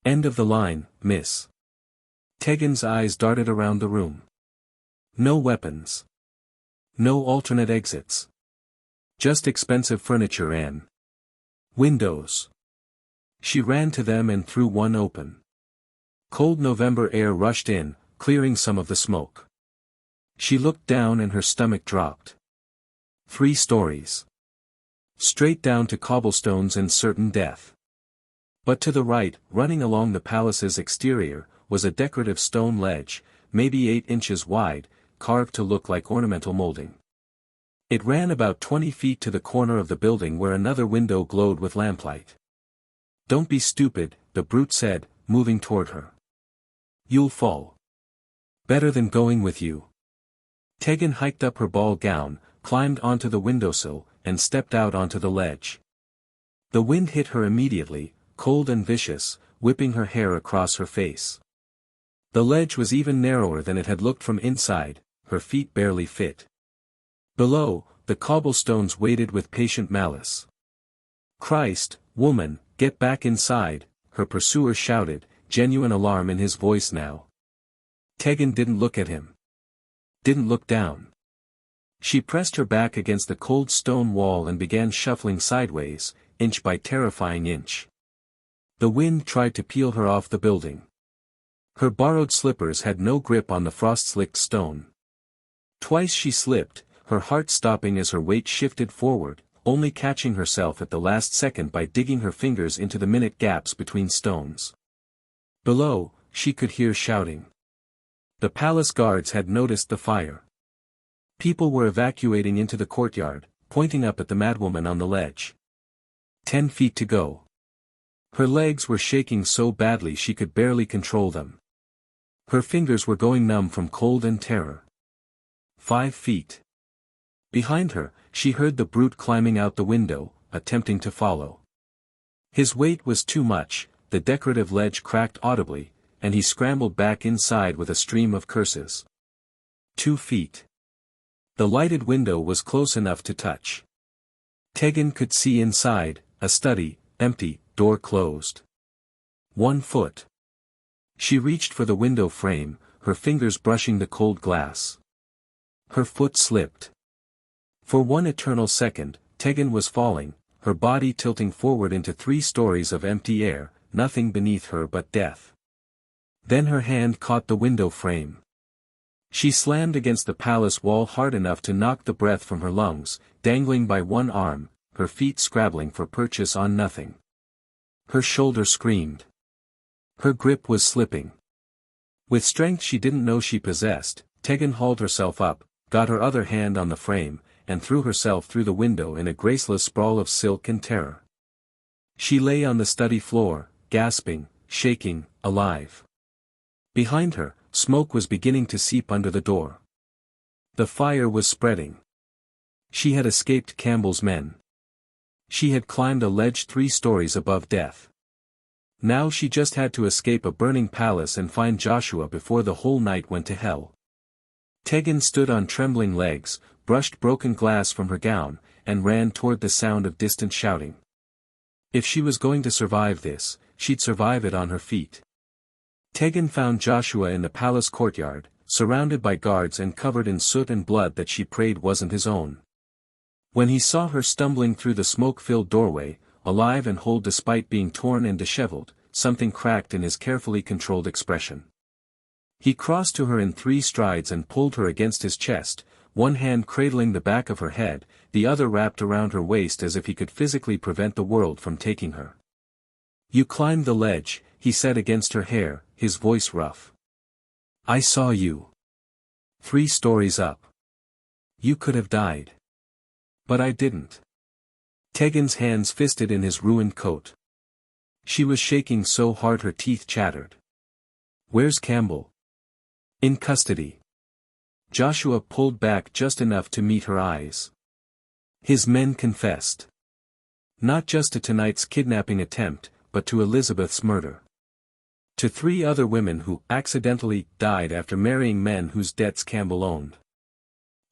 "End of the line, miss." Tegan's eyes darted around the room. No weapons. No alternate exits. Just expensive furniture and windows. She ran to them and threw one open. Cold November air rushed in, clearing some of the smoke. She looked down and her stomach dropped. 3 stories. Straight down to cobblestones and certain death. But to the right, running along the palace's exterior, was a decorative stone ledge, maybe 8 inches wide, carved to look like ornamental molding. It ran about 20 feet to the corner of the building where another window glowed with lamplight. "Don't be stupid," the brute said, moving toward her. "You'll fall. Better than going with you." Tegan hiked up her ball gown, climbed onto the windowsill, and stepped out onto the ledge. The wind hit her immediately, cold and vicious, whipping her hair across her face. The ledge was even narrower than it had looked from inside, her feet barely fit. Below, the cobblestones waited with patient malice. "Christ, woman, get back inside," her pursuer shouted, genuine alarm in his voice now. Tegan didn't look at him. Didn't look down. She pressed her back against the cold stone wall and began shuffling sideways, inch by terrifying inch. The wind tried to peel her off the building. Her borrowed slippers had no grip on the frost-slicked stone. Twice she slipped, her heart stopping as her weight shifted forward, only catching herself at the last second by digging her fingers into the minute gaps between stones. Below, she could hear shouting. The palace guards had noticed the fire. People were evacuating into the courtyard, pointing up at the madwoman on the ledge. 10 feet to go. Her legs were shaking so badly she could barely control them. Her fingers were going numb from cold and terror. 5 feet. Behind her, she heard the brute climbing out the window, attempting to follow. His weight was too much, the decorative ledge cracked audibly, and he scrambled back inside with a stream of curses. 2 feet. The lighted window was close enough to touch. Tegan could see inside, a study, empty, door closed. 1 foot. She reached for the window frame, her fingers brushing the cold glass. Her foot slipped. For one eternal second, Tegan was falling, her body tilting forward into 3 stories of empty air, nothing beneath her but death. Then her hand caught the window frame. She slammed against the palace wall hard enough to knock the breath from her lungs, dangling by one arm, her feet scrabbling for purchase on nothing. Her shoulder screamed. Her grip was slipping. With strength she didn't know she possessed, Tegan hauled herself up, got her other hand on the frame, and threw herself through the window in a graceless sprawl of silk and terror. She lay on the study floor, gasping, shaking, alive. Behind her, smoke was beginning to seep under the door. The fire was spreading. She had escaped Campbell's men. She had climbed a ledge 3 stories above death. Now she just had to escape a burning palace and find Joshua before the whole night went to hell. Tegan stood on trembling legs, brushed broken glass from her gown, and ran toward the sound of distant shouting. If she was going to survive this, she'd survive it on her feet. Tegan found Joshua in the palace courtyard, surrounded by guards and covered in soot and blood that she prayed wasn't his own. When he saw her stumbling through the smoke-filled doorway, alive and whole despite being torn and disheveled, something cracked in his carefully controlled expression. He crossed to her in 3 strides and pulled her against his chest, one hand cradling the back of her head, the other wrapped around her waist as if he could physically prevent the world from taking her. "You climbed the ledge," he said against her hair, his voice rough. "I saw you. 3 stories up. You could have died. But I didn't." Tegan's hands fisted in his ruined coat. She was shaking so hard her teeth chattered. "Where's Campbell?" "In custody." Joshua pulled back just enough to meet her eyes. His men confessed. Not just to tonight's kidnapping attempt, but to Elizabeth's murder. To 3 other women who accidentally died after marrying men whose debts Campbell owned.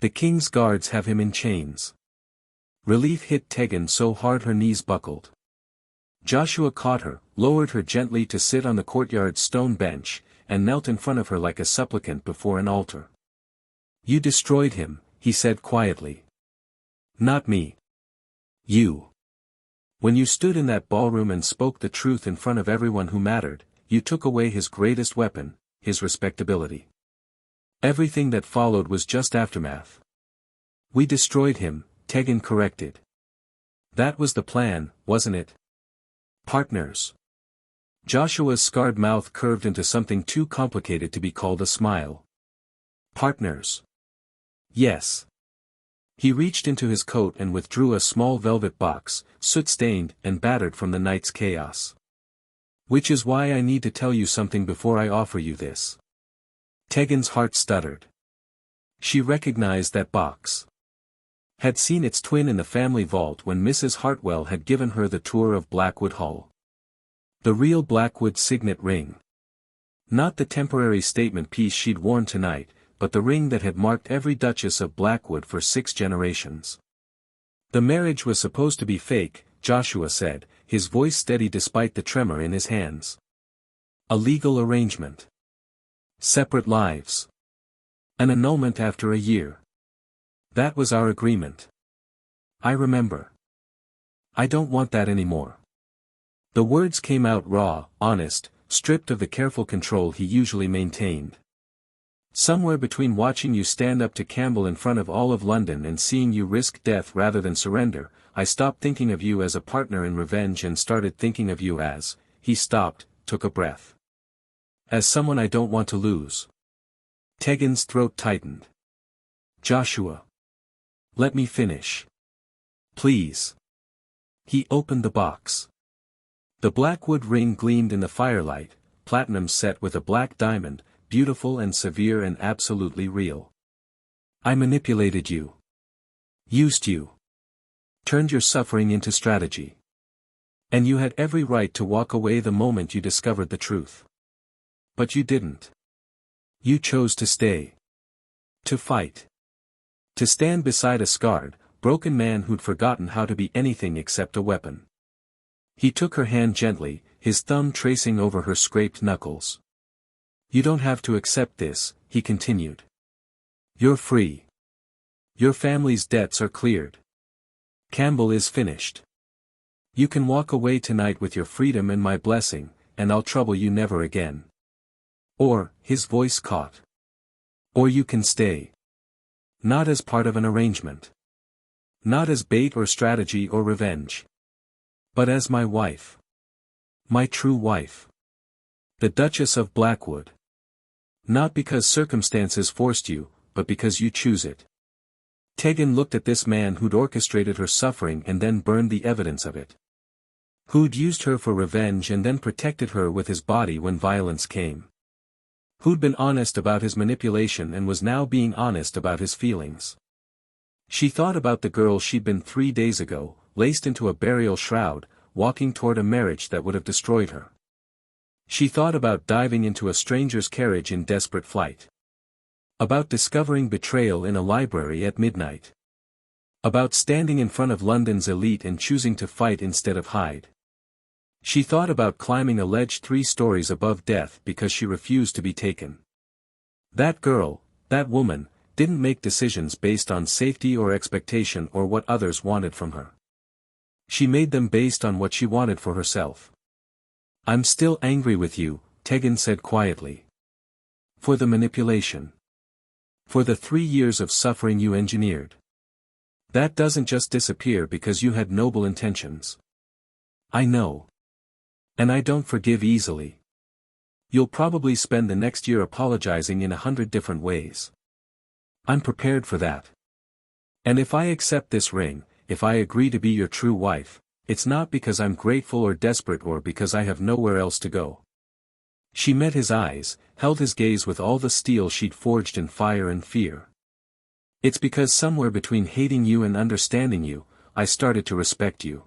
The king's guards have him in chains. Relief hit Tegan so hard her knees buckled. Joshua caught her, lowered her gently to sit on the courtyard's stone bench, and knelt in front of her like a supplicant before an altar. "You destroyed him," he said quietly. "Not me. You. When you stood in that ballroom and spoke the truth in front of everyone who mattered, you took away his greatest weapon, his respectability. Everything that followed was just aftermath." "We destroyed him," Tegan corrected. "That was the plan, wasn't it? Partners." Joshua's scarred mouth curved into something too complicated to be called a smile. "Partners. Yes." He reached into his coat and withdrew a small velvet box, soot-stained and battered from the night's chaos. "Which is why I need to tell you something before I offer you this." Tegan's heart stuttered. She recognized that box. Had seen its twin in the family vault when Mrs. Hartwell had given her the tour of Blackwood Hall. The real Blackwood signet ring. Not the temporary statement piece she'd worn tonight, but the ring that had marked every Duchess of Blackwood for 6 generations. The marriage was supposed to be fake, Joshua said, his voice steady despite the tremor in his hands. A legal arrangement. Separate lives. An annulment after a year. That was our agreement. I remember. I don't want that anymore. The words came out raw, honest, stripped of the careful control he usually maintained. Somewhere between watching you stand up to Campbell in front of all of London and seeing you risk death rather than surrender, I stopped thinking of you as a partner in revenge and started thinking of you as, he stopped, took a breath. As someone I don't want to lose. Tegan's throat tightened. Joshua. Let me finish. Please. He opened the box. The blackwood ring gleamed in the firelight, platinum set with a black diamond, beautiful and severe and absolutely real. I manipulated you. Used you. Turned your suffering into strategy. And you had every right to walk away the moment you discovered the truth. But you didn't. You chose to stay. To fight. To stand beside a scarred, broken man who'd forgotten how to be anything except a weapon. He took her hand gently, his thumb tracing over her scraped knuckles. You don't have to accept this, he continued. You're free. Your family's debts are cleared. Campbell is finished. You can walk away tonight with your freedom and my blessing, and I'll trouble you never again. Or, his voice caught. Or you can stay. Not as part of an arrangement. Not as bait or strategy or revenge. But as my wife. My true wife. The Duchess of Blackwood. Not because circumstances forced you, but because you choose it. Tegan looked at this man who'd orchestrated her suffering and then burned the evidence of it. Who'd used her for revenge and then protected her with his body when violence came. Who'd been honest about his manipulation and was now being honest about his feelings. She thought about the girl she'd been 3 days ago, laced into a burial shroud, walking toward a marriage that would have destroyed her. She thought about diving into a stranger's carriage in desperate flight. About discovering betrayal in a library at midnight. About standing in front of London's elite and choosing to fight instead of hide. She thought about climbing a ledge 3 stories above death because she refused to be taken. That girl, that woman, didn't make decisions based on safety or expectation or what others wanted from her. She made them based on what she wanted for herself. I'm still angry with you, Tegan said quietly. For the manipulation. For the 3 years of suffering you engineered. That doesn't just disappear because you had noble intentions. I know. And I don't forgive easily. You'll probably spend the next year apologizing in 100 different ways. I'm prepared for that. And if I accept this ring, if I agree to be your true wife, it's not because I'm grateful or desperate or because I have nowhere else to go. She met his eyes, held his gaze with all the steel she'd forged in fire and fear. It's because somewhere between hating you and understanding you, I started to respect you.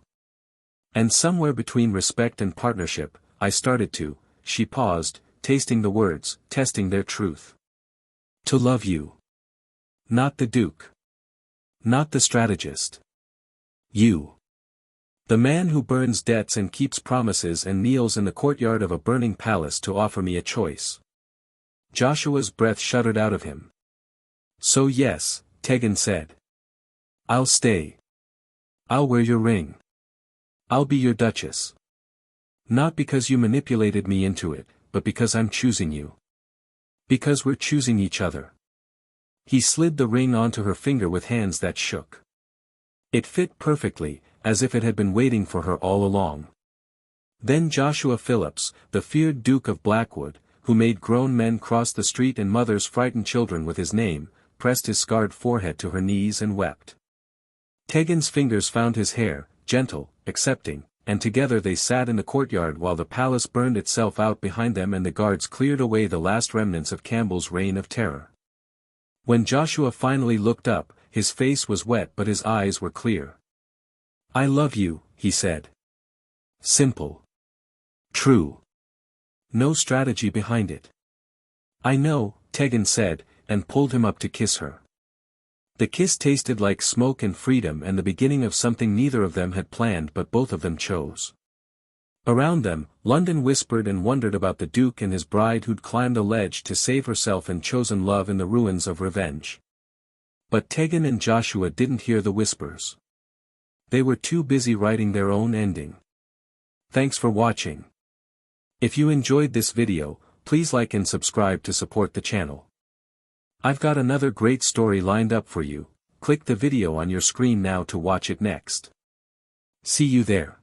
And somewhere between respect and partnership, I started to, she paused, tasting the words, testing their truth. To love you. Not the Duke. Not the strategist. You. The man who burns debts and keeps promises and kneels in the courtyard of a burning palace to offer me a choice. Joshua's breath shuddered out of him. So yes, Tegan said. I'll stay. I'll wear your ring. I'll be your duchess. Not because you manipulated me into it, but because I'm choosing you. Because we're choosing each other. He slid the ring onto her finger with hands that shook. It fit perfectly, as if it had been waiting for her all along. Then Joshua Phillips, the feared Duke of Blackwood, who made grown men cross the street and mothers frighten children with his name, pressed his scarred forehead to her knees and wept. Tegan's fingers found his hair, gentle, accepting, and together they sat in the courtyard while the palace burned itself out behind them and the guards cleared away the last remnants of Campbell's reign of terror. When Joshua finally looked up, his face was wet but his eyes were clear. I love you, he said. Simple. True. No strategy behind it. I know, Tegan said, and pulled him up to kiss her. The kiss tasted like smoke and freedom and the beginning of something neither of them had planned but both of them chose. Around them, London whispered and wondered about the Duke and his bride who'd climbed a ledge to save herself and chosen love in the ruins of revenge. But Tegan and Joshua didn't hear the whispers. They were too busy writing their own ending. Thanks for watching. If you enjoyed this video, please like and subscribe to support the channel. I've got another great story lined up for you, click the video on your screen now to watch it next. See you there.